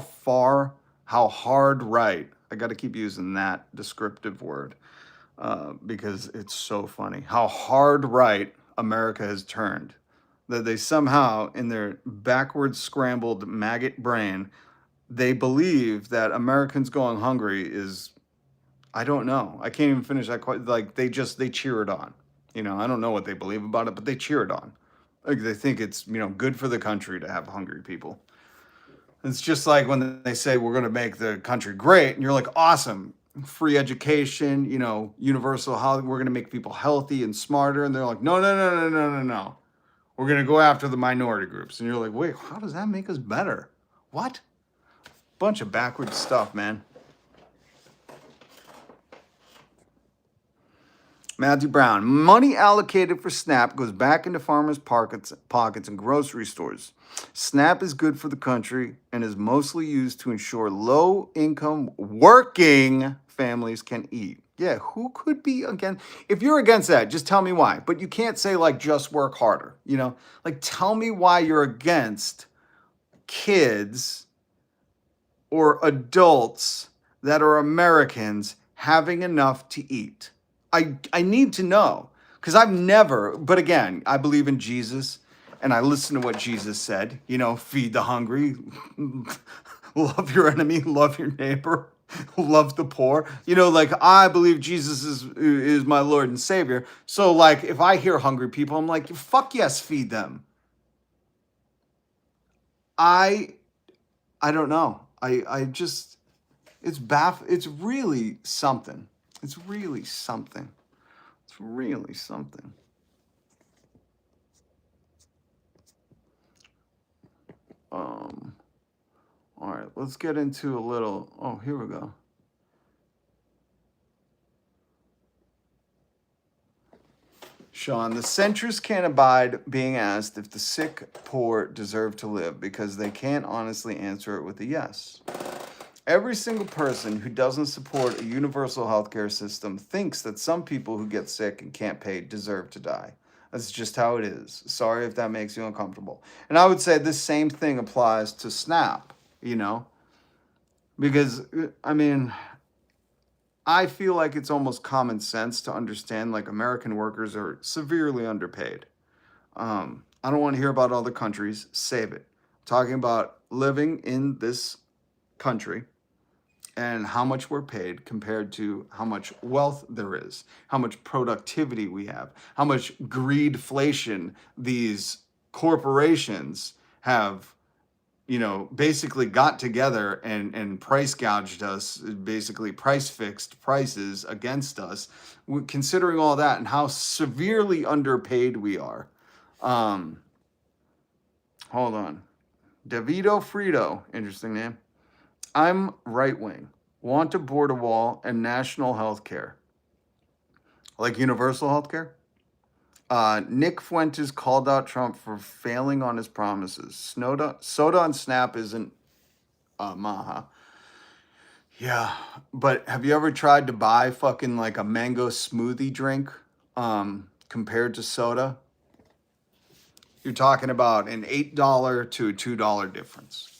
hard right, I got to keep using that descriptive word because it's so funny, how hard right America has turned. That they somehow, in their backwards scrambled maggot brain, they believe that Americans going hungry is, I don't know. I can't even finish that quite. Like they cheer it on. You know, I don't know what they believe about it, but they cheer it on. Like they think it's, you know, good for the country to have hungry people. It's just like when they say we're going to make the country great, and you're like, awesome, free education, you know, universal housing. We're going to make people healthy and smarter, and they're like, no, no, no, no, no, no, no. We're going to go after the minority groups, and you're like, wait, how does that make us better? What? Bunch of backwards stuff, man. Matthew Brown, money allocated for SNAP goes back into farmers' pockets and grocery stores. SNAP is good for the country and is mostly used to ensure low-income working families can eat. Yeah, who could be against? If you're against that, just tell me why. But you can't say like just work harder, you know? Like tell me why you're against kids or adults that are Americans having enough to eat. I need to know because I've never, but again, I believe in Jesus and I listen to what Jesus said, you know, feed the hungry, love your enemy, love your neighbor, love the poor. You know, like I believe Jesus is my Lord and Savior. So like if I hear hungry people, I'm like, fuck yes, feed them. I don't know. I just, it's it's really something. It's really something. It's really something. All right, let's get into a little, oh, here we go. Sean, the centrists can't abide being asked if the sick, poor deserve to live because they can't honestly answer it with a yes. Every single person who doesn't support a universal healthcare system thinks that some people who get sick and can't pay deserve to die. That's just how it is. Sorry if that makes you uncomfortable. And I would say this same thing applies to SNAP, you know? Because, I mean, I feel like it's almost common sense to understand like American workers are severely underpaid. I don't want to hear about other countries. Save it. I'm talking about living in this country and how much we're paid compared to how much wealth there is, how much productivity we have, how much greedflation these corporations have, you know, basically got together and price gouged us, basically price fixed prices against us. Considering all that and how severely underpaid we are. Hold on. Davido Frito, interesting name. I'm right wing. Want a border wall and national health care. Like universal health care? Nick Fuentes called out Trump for failing on his promises. Soda on Snap isn't Maha. Yeah, but have you ever tried to buy fucking like a mango smoothie drink compared to soda? You're talking about an $8 to a $2 difference.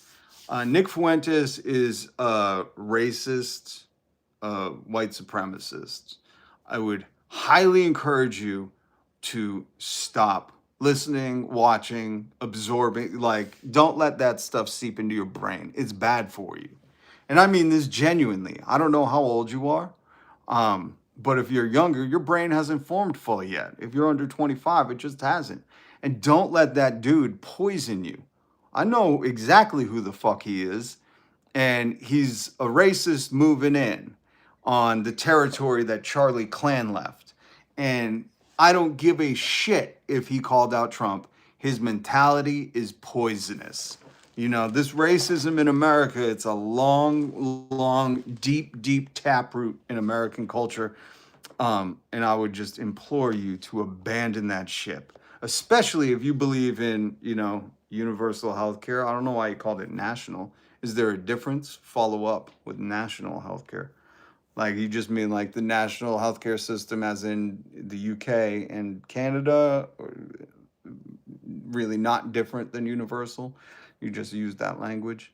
Nick Fuentes is a racist, white supremacist. I would highly encourage you to stop listening, watching, absorbing. Like, don't let that stuff seep into your brain. It's bad for you. And I mean this genuinely. I don't know how old you are, but if you're younger, your brain hasn't formed fully yet. If you're under 25, it just hasn't. And don't let that dude poison you. I know exactly who the fuck he is, and he's a racist moving in on the territory that Charlie Clan left. And I don't give a shit if he called out Trump. His mentality is poisonous. You know, this racism in America, it's a long, long, deep, deep taproot in American culture. And I would just implore you to abandon that ship, especially if you believe in, you know, universal health care. I don't know why you called it national. Is there a difference? Follow up with national health care. Like you just mean like the national healthcare system as in the UK and Canada, or really not different than universal. You just use that language.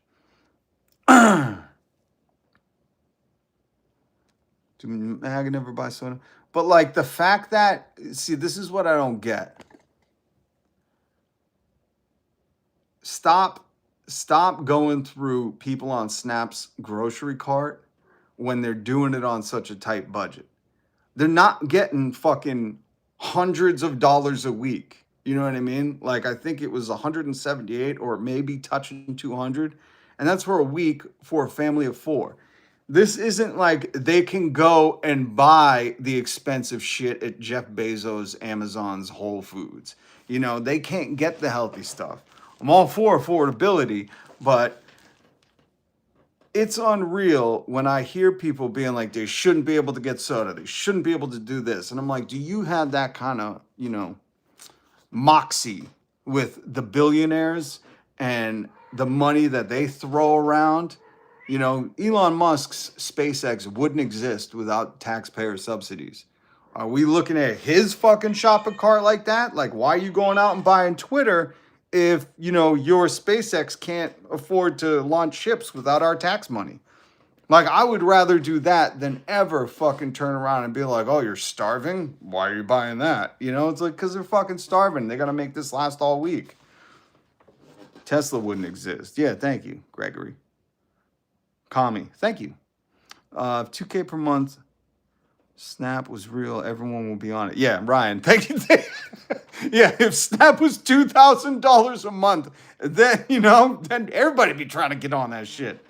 Do Mag never buy soda? But like the fact that, see, this is what I don't get. Stop going through people on Snap's grocery cart when they're doing it on such a tight budget. They're not getting fucking hundreds of dollars a week. You know what I mean? Like I think it was 178 or maybe touching 200, and that's for a week for a family of 4. This isn't like they can go and buy the expensive shit at Jeff Bezos, Amazon's, Whole Foods. You know, they can't get the healthy stuff. I'm all for affordability, but it's unreal when I hear people being like, they shouldn't be able to get soda. They shouldn't be able to do this. And I'm like, do you have that kind of, moxie with the billionaires and the money that they throw around? Elon Musk's SpaceX wouldn't exist without taxpayer subsidies. Are we looking at his fucking shopping cart like that? Like, why are you going out and buying Twitter if, your SpaceX can't afford to launch ships without our tax money? Like, I would rather do that than ever fucking turn around and be like, oh, you're starving? Why are you buying that? It's like, because they're fucking starving. They got to make this last all week. Tesla wouldn't exist. Yeah, thank you, Gregory. Kami, thank you. 2K per month. Snap was real. Everyone will be on it. Yeah, Ryan, thank you. Yeah, if Snap was $2,000 a month, then, then everybody be trying to get on that shit.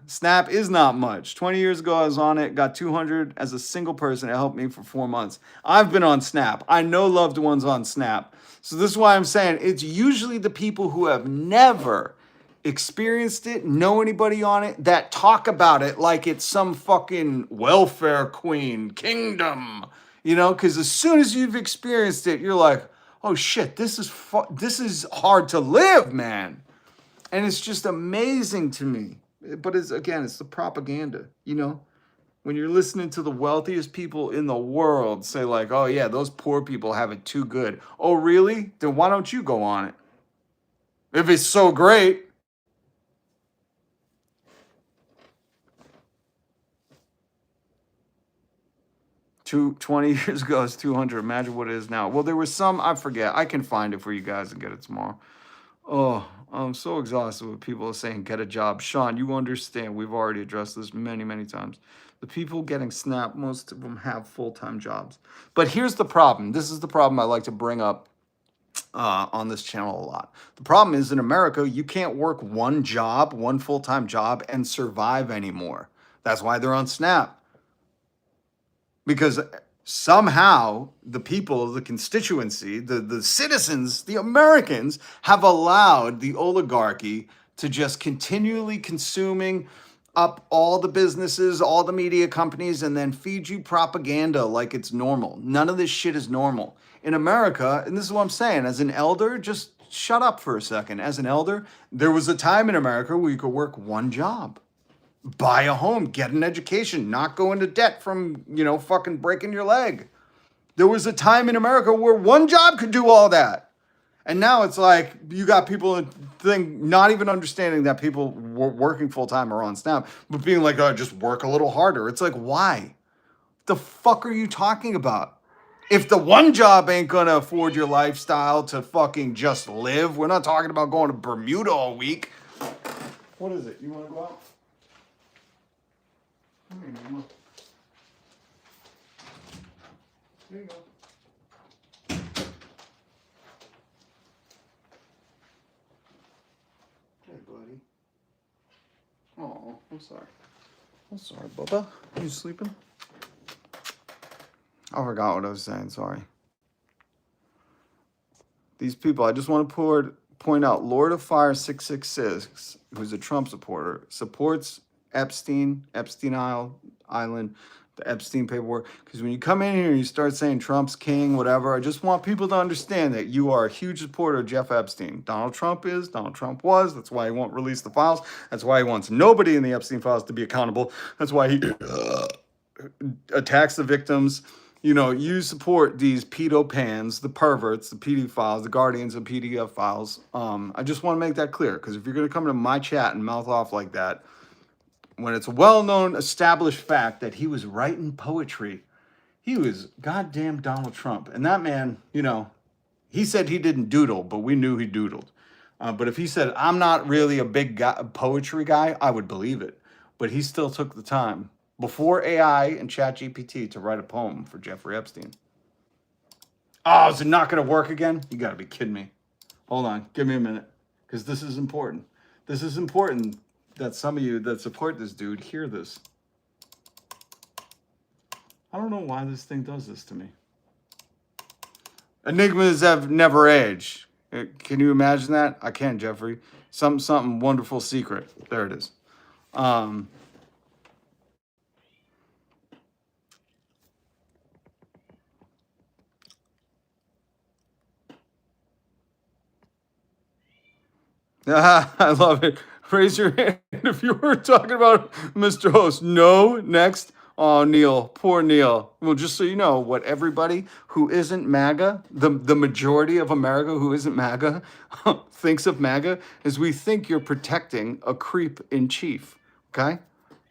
Snap is not much. 20 years ago, I was on it, got 200 as a single person. It helped me for 4 months. I've been on Snap. I know loved ones on Snap. So this is why I'm saying it's usually the people who have never experienced it, know anybody on it, that talk about it like it's some fucking welfare queen kingdom, because as soon as you've experienced it, you're like, oh shit, this is hard to live, man. And it's just amazing to me. But it's the propaganda, when you're listening to the wealthiest people in the world say like, oh yeah, those poor people have it too good. Oh really? Then why don't you go on it? If it's so great. 20 years ago, it's 200. Imagine what it is now. Well, there was some, I forget. I can find it for you guys and get it tomorrow. Oh, I'm so exhausted with people saying, get a job. Sean, you understand. We've already addressed this many, many times. The people getting Snap, most of them have full-time jobs. But here's the problem. This is the problem I like to bring up on this channel a lot. The problem is in America, you can't work one job, one full-time job, and survive anymore. That's why they're on Snap. Because somehow the people, the constituency, the citizens, the Americans have allowed the oligarchy to just continually consuming up all the businesses, all the media companies, and then feed you propaganda like it's normal. None of this shit is normal. In America, and this is what I'm saying, as an elder, just shut up for a second. As an elder, there was a time in America where you could work one job. Buy a home, get an education, not go into debt from, fucking breaking your leg. There was a time in America where one job could do all that. And now it's like you got people not even understanding that people working full-time are on Snap, but being like, oh, just work a little harder. It's like, why? The fuck are you talking about? If the one job ain't gonna afford your lifestyle to fucking just live, we're not talking about going to Bermuda all week. What is it? You want to go out? There you go. Hey, buddy. Oh, I'm sorry. I'm sorry, Bubba. You sleeping? I forgot what I was saying. Sorry. These people, I just want to point out, Lord of Fire 666, who's a Trump supporter, supports Island, the Epstein paperwork. Because when you come in here and you start saying Trump's king, whatever, I just want people to understand that you are a huge supporter of Jeff Epstein. Donald Trump is, Donald Trump was. That's why he won't release the files. That's why he wants nobody in the Epstein files to be accountable. That's why he attacks the victims. You know, you support these pedo pans, the perverts, the pedophiles, the guardians of PDF files. I just want to make that clear, because if you're going to come into my chat and mouth off like that, when it's a well-known, established fact that he was writing poetry, he was goddamn Donald Trump. And that man, you know, he said he didn't doodle, but we knew he doodled. But if he said, I'm not really a big poetry guy, I would believe it. But he still took the time before AI and ChatGPT to write a poem for Jeffrey Epstein. Oh, is it not going to work again? You got to be kidding me. Hold on. Give me a minute. Because this is important. This is important that some of you that support this dude hear this. I don't know why this thing does this to me. Enigmas have never aged. Can you imagine that? I can, Jeffrey. Something wonderful secret. There it is. I love it. Raise your hand if you were talking about Mr. Host. No, next. Oh, Neil, poor Neil. Well, just so you know, what everybody who isn't MAGA, the majority of America who isn't MAGA, thinks of MAGA is we think you're protecting a creep in chief. Okay?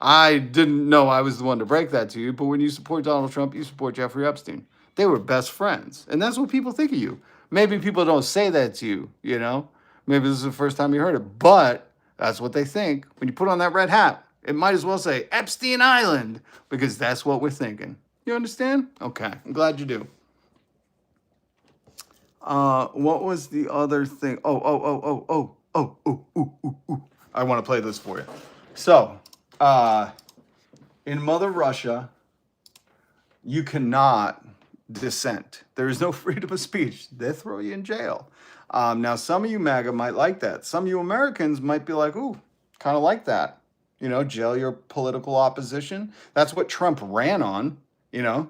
I didn't know I was the one to break that to you, but when you support Donald Trump, you support Jeffrey Epstein. They were best friends. And that's what people think of you. Maybe people don't say that to you, you know? Maybe this is the first time you heard it, but that's what they think. When you put on that red hat, it might as well say Epstein Island, because that's what we're thinking. You understand? Okay, I'm glad you do. What was the other thing? Oh. I want to play this for you. So, in Mother Russia, you cannot dissent. There is no freedom of speech. They throw you in jail. Now, some of you MAGA might like that. Some of you Americans might be like, ooh, kind of like that. You know, jail your political opposition. That's what Trump ran on, you know.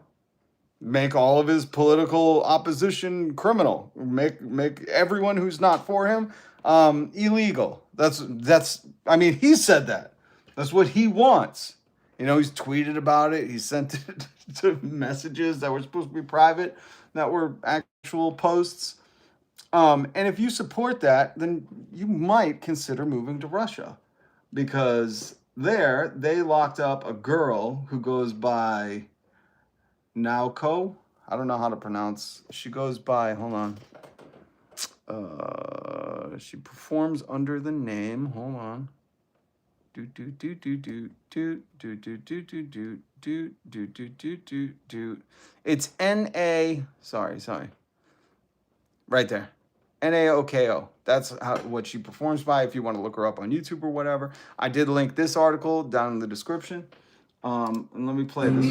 Make all of his political opposition criminal. Make everyone who's not for him illegal. That's I mean, he said that. That's what he wants. You know, he's tweeted about it. He sent it to messages that were supposed to be private, that were actual posts. And if you support that, then you might consider moving to Russia, because there they locked up a girl who goes by Nauko. I don't know how to pronounce. She goes by, hold on. She performs under the name, hold on. It's N-A, sorry. Right there. Naoko. That's what she performs by, if you want to look her up on YouTube or whatever. I did link this article down in the description. And let me play this.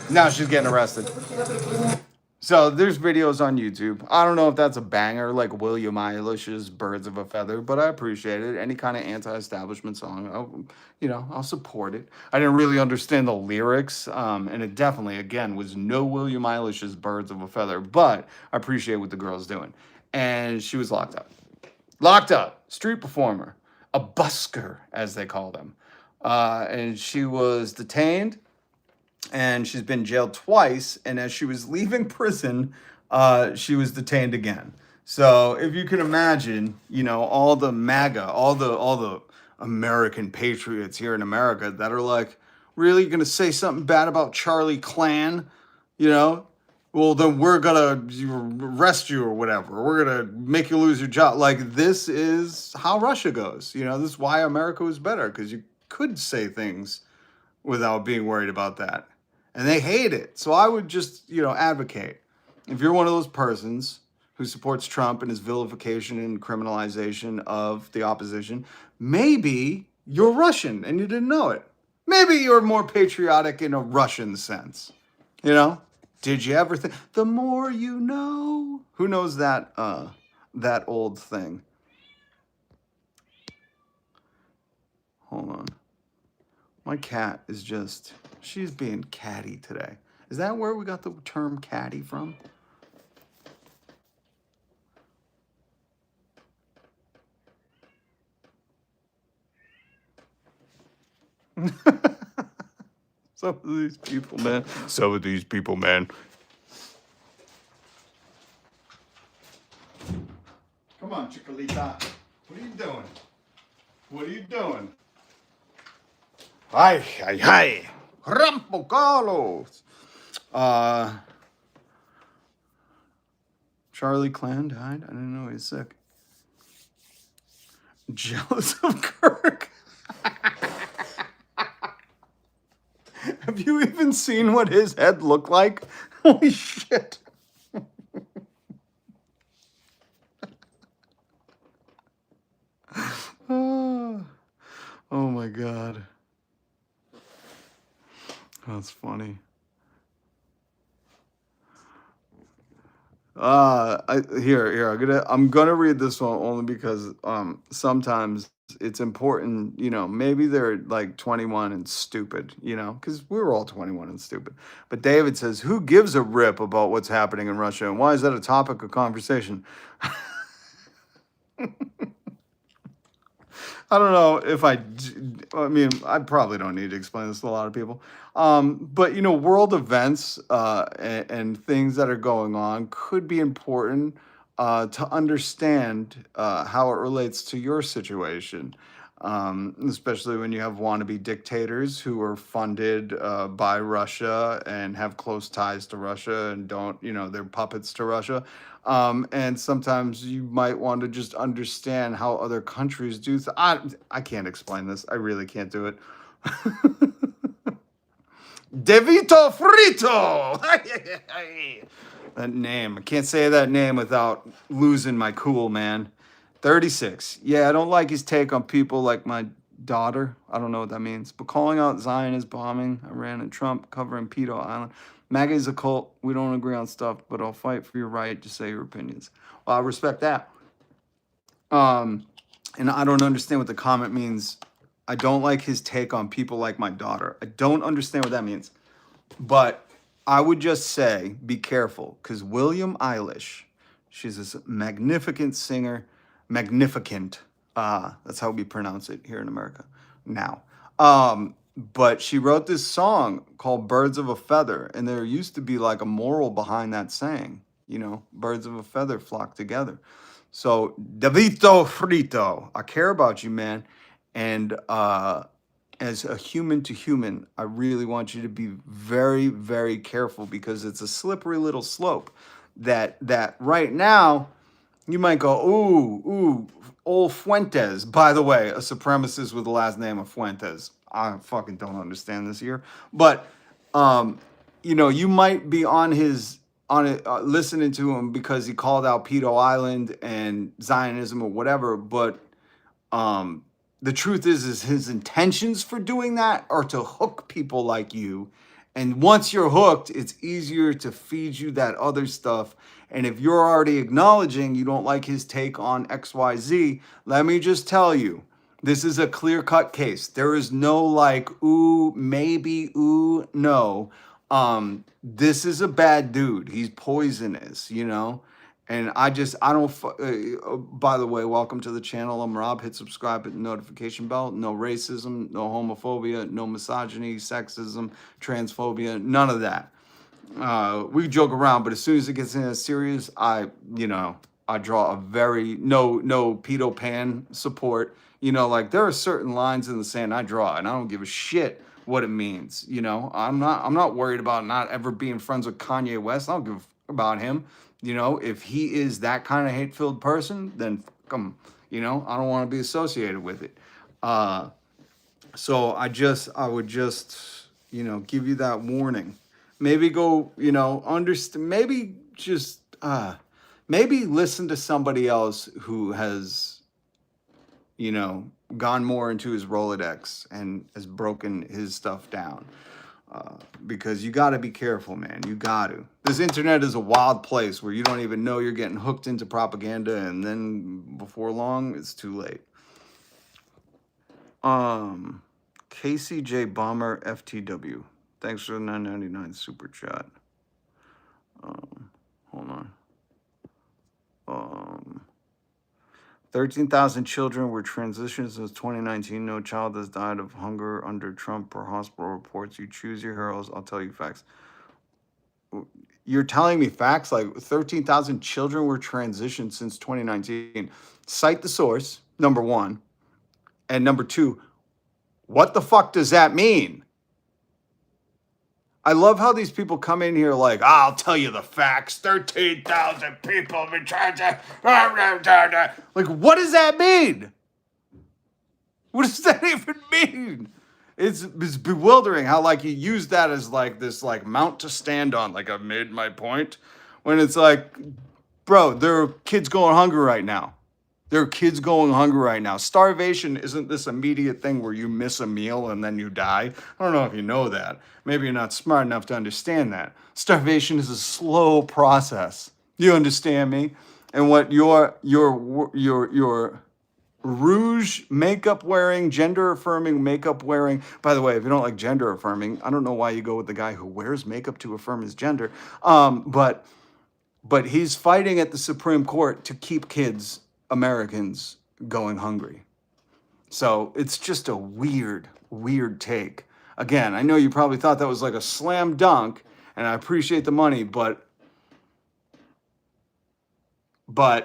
Now she's getting arrested. So there's videos on YouTube. I don't know if that's a banger like William Eilish's Birds of a Feather, but I appreciate it. Any kind of anti-establishment song, I'll support it. I didn't really understand the lyrics, and it definitely, again, was no William Eilish's Birds of a Feather, but I appreciate what the girl's doing. And she was locked up. Locked up. Street performer. A busker, as they call them. And she was detained. And she's been jailed twice, and as she was leaving prison, she was detained again. So if you can imagine, all the MAGA, all the American patriots here in America that are like, really going to say something bad about Charlie Clan, well, then we're going to arrest you or whatever. We're going to make you lose your job. Like, this is how Russia goes. This is why America was better, because you could say things without being worried about that. And they hate it. So I would just, advocate. If you're one of those persons who supports Trump and his vilification and criminalization of the opposition, maybe you're Russian and you didn't know it. Maybe you're more patriotic in a Russian sense. You know? Did you ever think the more you know? Who knows that old thing? Hold on. My cat is just she's being catty today. Is that where we got the term catty from? Some of these people, man. Some of these people, man. Come on, Chicolita. What are you doing? What are you doing? Hi, hi, hi. Rampo Carlos. Charlie Clan died. I didn't know he was sick. Jealous of Kirk. Have you even seen what his head looked like? Holy shit. Oh my God. That's funny. I'm gonna read this one only because sometimes it's important, maybe they're like 21 and stupid, because we were all 21 and stupid. But David says, who gives a rip about what's happening in Russia and why is that a topic of conversation? I don't know if I probably don't need to explain this to a lot of people. But world events and things that are going on could be important to understand how it relates to your situation. Especially when you have wannabe dictators who are funded by Russia and have close ties to Russia and don't, they're puppets to Russia. And sometimes you might want to just understand how other countries do. I can't explain this. I really can't do it. Devito Frito! That name. I can't say that name without losing my cool, man. 36. Yeah, I don't like his take on people like my daughter. I don't know what that means. But calling out Zionist bombing, Iran and Trump, covering Pedo Island. MAGA is a cult. We don't agree on stuff, but I'll fight for your right to say your opinions. Well, I respect that. And I don't understand what the comment means. I don't like his take on people like my daughter. I don't understand what that means. But I would just say, be careful, because William Eilish, she's this magnificent singer, magnificent. That's how we pronounce it here in America now. But she wrote this song called Birds of a Feather, and there used to be like a moral behind that saying, birds of a feather flock together. So, Davito Frito, I care about you, man. And as a human to human, I really want you to be very, very careful because it's a slippery little slope that right now you might go, ooh, old Fuentes. By the way, a supremacist with the last name of Fuentes. I fucking don't understand this here. But, you might be on it, listening to him because he called out Pedo Island and Zionism or whatever. But the truth is his intentions for doing that are to hook people like you. And once you're hooked, it's easier to feed you that other stuff. And if you're already acknowledging you don't like his take on XYZ, let me just tell you, this is a clear-cut case. There is no like, ooh, maybe, ooh, no. This is a bad dude. He's poisonous, And I don't, by the way, welcome to the channel. I'm Rob. Hit subscribe, hit the notification bell. No racism, no homophobia, no misogyny, sexism, transphobia, none of that. We joke around, but as soon as it gets in serious, I draw a very, no pedo pan support. Like there are certain lines in the sand I draw, and I don't give a shit what it means. I'm not worried about not ever being friends with Kanye West. I don't give about him. If he is that kind of hate-filled person, then fuck him. I don't want to be associated with it. So I would just, give you that warning. Maybe go, understand. Maybe just, maybe listen to somebody else who has you know, gone more into his Rolodex and has broken his stuff down. Because you got to be careful, man. You got to. This internet is a wild place where you don't even know you're getting hooked into propaganda, and then before long, it's too late. KCJ Bomber FTW. Thanks for the $9.99 super chat. Hold on. 13,000 children were transitioned since 2019. No child has died of hunger under Trump per hospital reports. You choose your heroes. I'll tell you facts. You're telling me facts? Like 13,000 children were transitioned since 2019. Cite the source, number one. And number two, what the fuck does that mean? I love how these people come in here like, I'll tell you the facts. 13,000 people have been transitioned. Like, what does that mean? What does that even mean? It's bewildering how like you use that as like this like mount to stand on, like I've made my point, when it's like, bro, there are kids going hungry right now. There are kids going hungry right now. Starvation isn't this immediate thing where you miss a meal and then you die. I don't know if you know that. Maybe you're not smart enough to understand that. Starvation is a slow process. You understand me? And what your rouge makeup wearing, gender affirming makeup wearing. By the way, if you don't like gender affirming, I don't know why you go with the guy who wears makeup to affirm his gender. But he's fighting at the Supreme Court to keep kids, Americans, going hungry. So it's just a weird take. Again, I know you probably thought that was like a slam dunk, and I appreciate the money, but I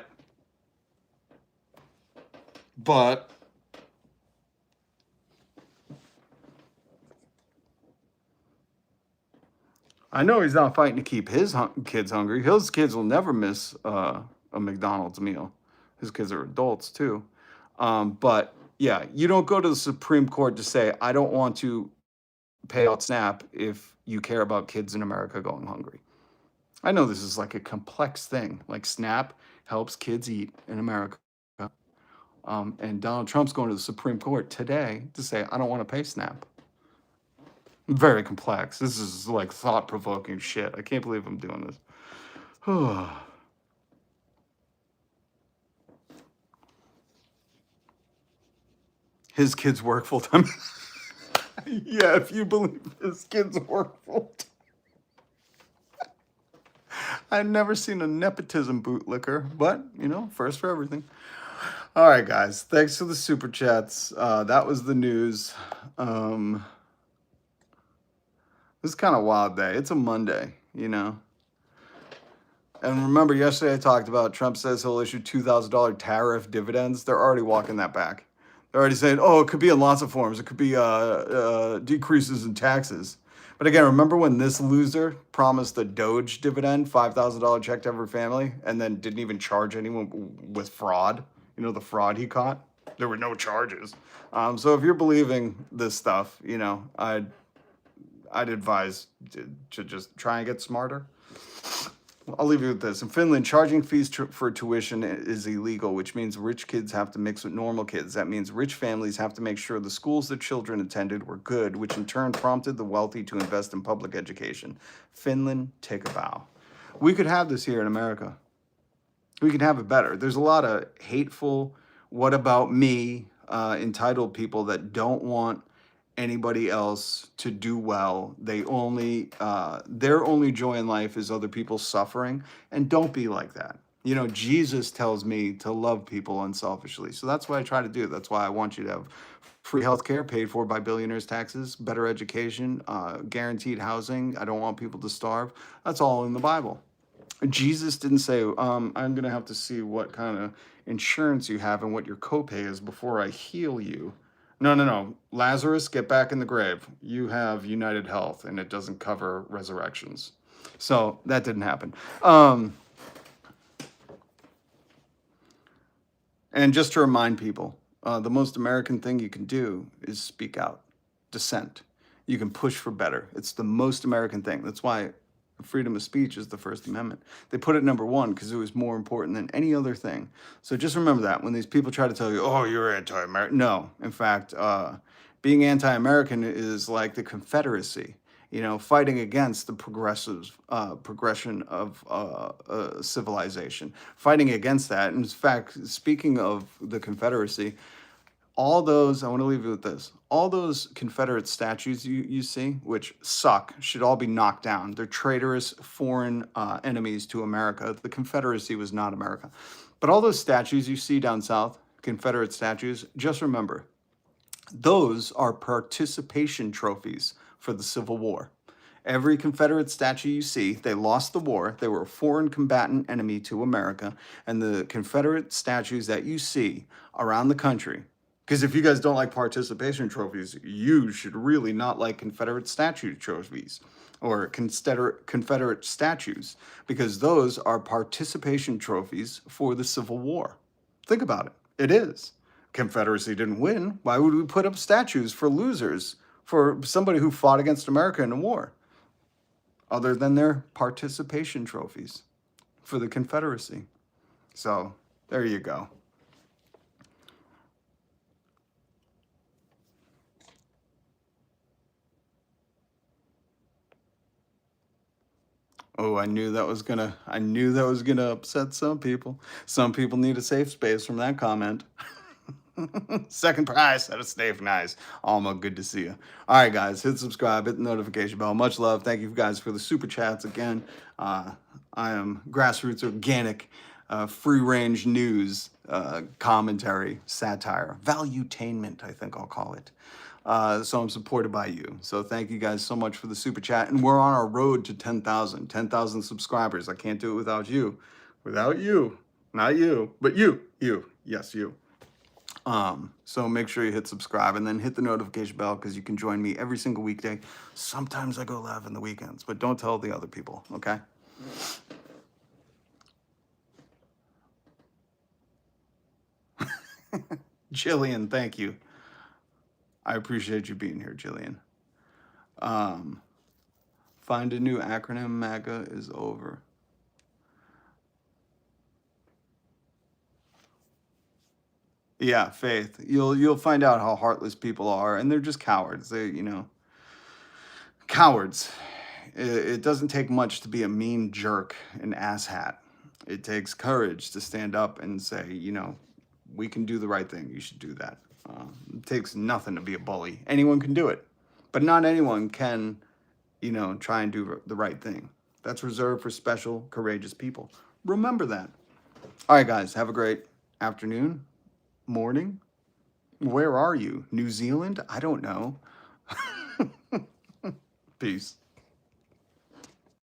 know he's not fighting to keep his kids hungry. His kids will never miss a McDonald's meal. His kids are adults too. But yeah, you don't go to the Supreme Court to say, I don't want to pay out SNAP if you care about kids in America going hungry. I know this is like a complex thing. Like SNAP helps kids eat in America. And Donald Trump's going to the Supreme Court today to say, I don't want to pay SNAP. Very complex. This is like thought-provoking shit. I can't believe I'm doing this. His kids work full-time. Yeah, if you believe his kids work full-time. I've never seen a nepotism bootlicker, but, you know, first for everything. All right, guys. Thanks for the super chats. That was the news. This is kind of a wild day. It's a Monday, you know. And remember, yesterday I talked about Trump says he'll issue $2,000 tariff dividends. They're already walking that back. They're already saying, oh, it could be in lots of forms. It could be decreases in taxes. But again, remember when this loser promised the Doge dividend, $5,000 check to every family, and then didn't even charge anyone with fraud? You know, the fraud he caught? There were no charges. So if you're believing this stuff, you know, I'd advise to just try and get smarter. I'll leave you with this. In Finland, charging fees for tuition is illegal, which means rich kids have to mix with normal kids. That means rich families have to make sure the schools their children attended were good, which in turn prompted the wealthy to invest in public education. Finland, take a bow. We could have this here in America. We can have it better. There's a lot of hateful, what about me, entitled people that don't want anybody else to do well. They only their only joy in life is other people suffering, and don't be like that. You know, Jesus tells me to love people unselfishly. So that's what I try to do. That's why I want you to have free healthcare paid for by billionaires' taxes, better education, guaranteed housing. I don't want people to starve. That's all in the Bible. Jesus didn't say, I'm going to have to see what kind of insurance you have and what your copay is before I heal you. No. Lazarus, get back in the grave. You have United Health, and it doesn't cover resurrections. So that didn't happen. And just to remind people, the most American thing you can do is speak out, dissent. You can push for better. It's the most American thing. That's why freedom of speech is the First Amendment. They put it number one because it was more important than any other thing. So just remember that when these people try to tell you, "Oh, you're anti-American," no. In fact, being anti-American is like the Confederacy. Fighting against the progression of civilization, fighting against that. In fact, speaking of the Confederacy, all those, I want to leave you with this, all those Confederate statues you see, which suck, should all be knocked down. They're traitorous foreign enemies to America. The Confederacy was not America. But all those statues you see down south, Confederate statues, just remember, those are participation trophies for the Civil War. Every Confederate statue you see, they lost the war. They were a foreign combatant enemy to America. And the Confederate statues that you see around the country, because if you guys don't like participation trophies, you should really not like Confederate statue trophies or Confederate statues, because those are participation trophies for the Civil War. Think about it. It is. Confederacy didn't win. Why would we put up statues for losers, for somebody who fought against America in a war, other than their participation trophies for the Confederacy? So there you go. Oh, I knew that was gonna upset some people. Some people need a safe space from that comment. Second prize at a safe, nice. Alma, good to see you. All right, guys, hit subscribe, hit the notification bell. Much love. Thank you guys for the super chats again. I am grassroots organic, free range news, commentary, satire, valuetainment, I think I'll call it. So I'm supported by you. So thank you guys so much for the super chat. And we're on our road to 10,000 subscribers. I can't do it without you. Without you. Not you, but you. Yes, you. So make sure you hit subscribe and then hit the notification bell, because you can join me every single weekday. Sometimes I go live in the weekends, but don't tell the other people, okay? Jillian, thank you. I appreciate you being here, Jillian. Find a new acronym. MAGA is over. Yeah, Faith. You'll find out how heartless people are, and they're just cowards. Cowards. It doesn't take much to be a mean jerk and asshat. It takes courage to stand up and say, we can do the right thing. You should do that. It takes nothing to be a bully. Anyone can do it, but not anyone can, try and do the right thing. That's reserved for special, courageous people. Remember that. All right, guys, have a great afternoon, morning. Where are you? New Zealand? I don't know. Peace.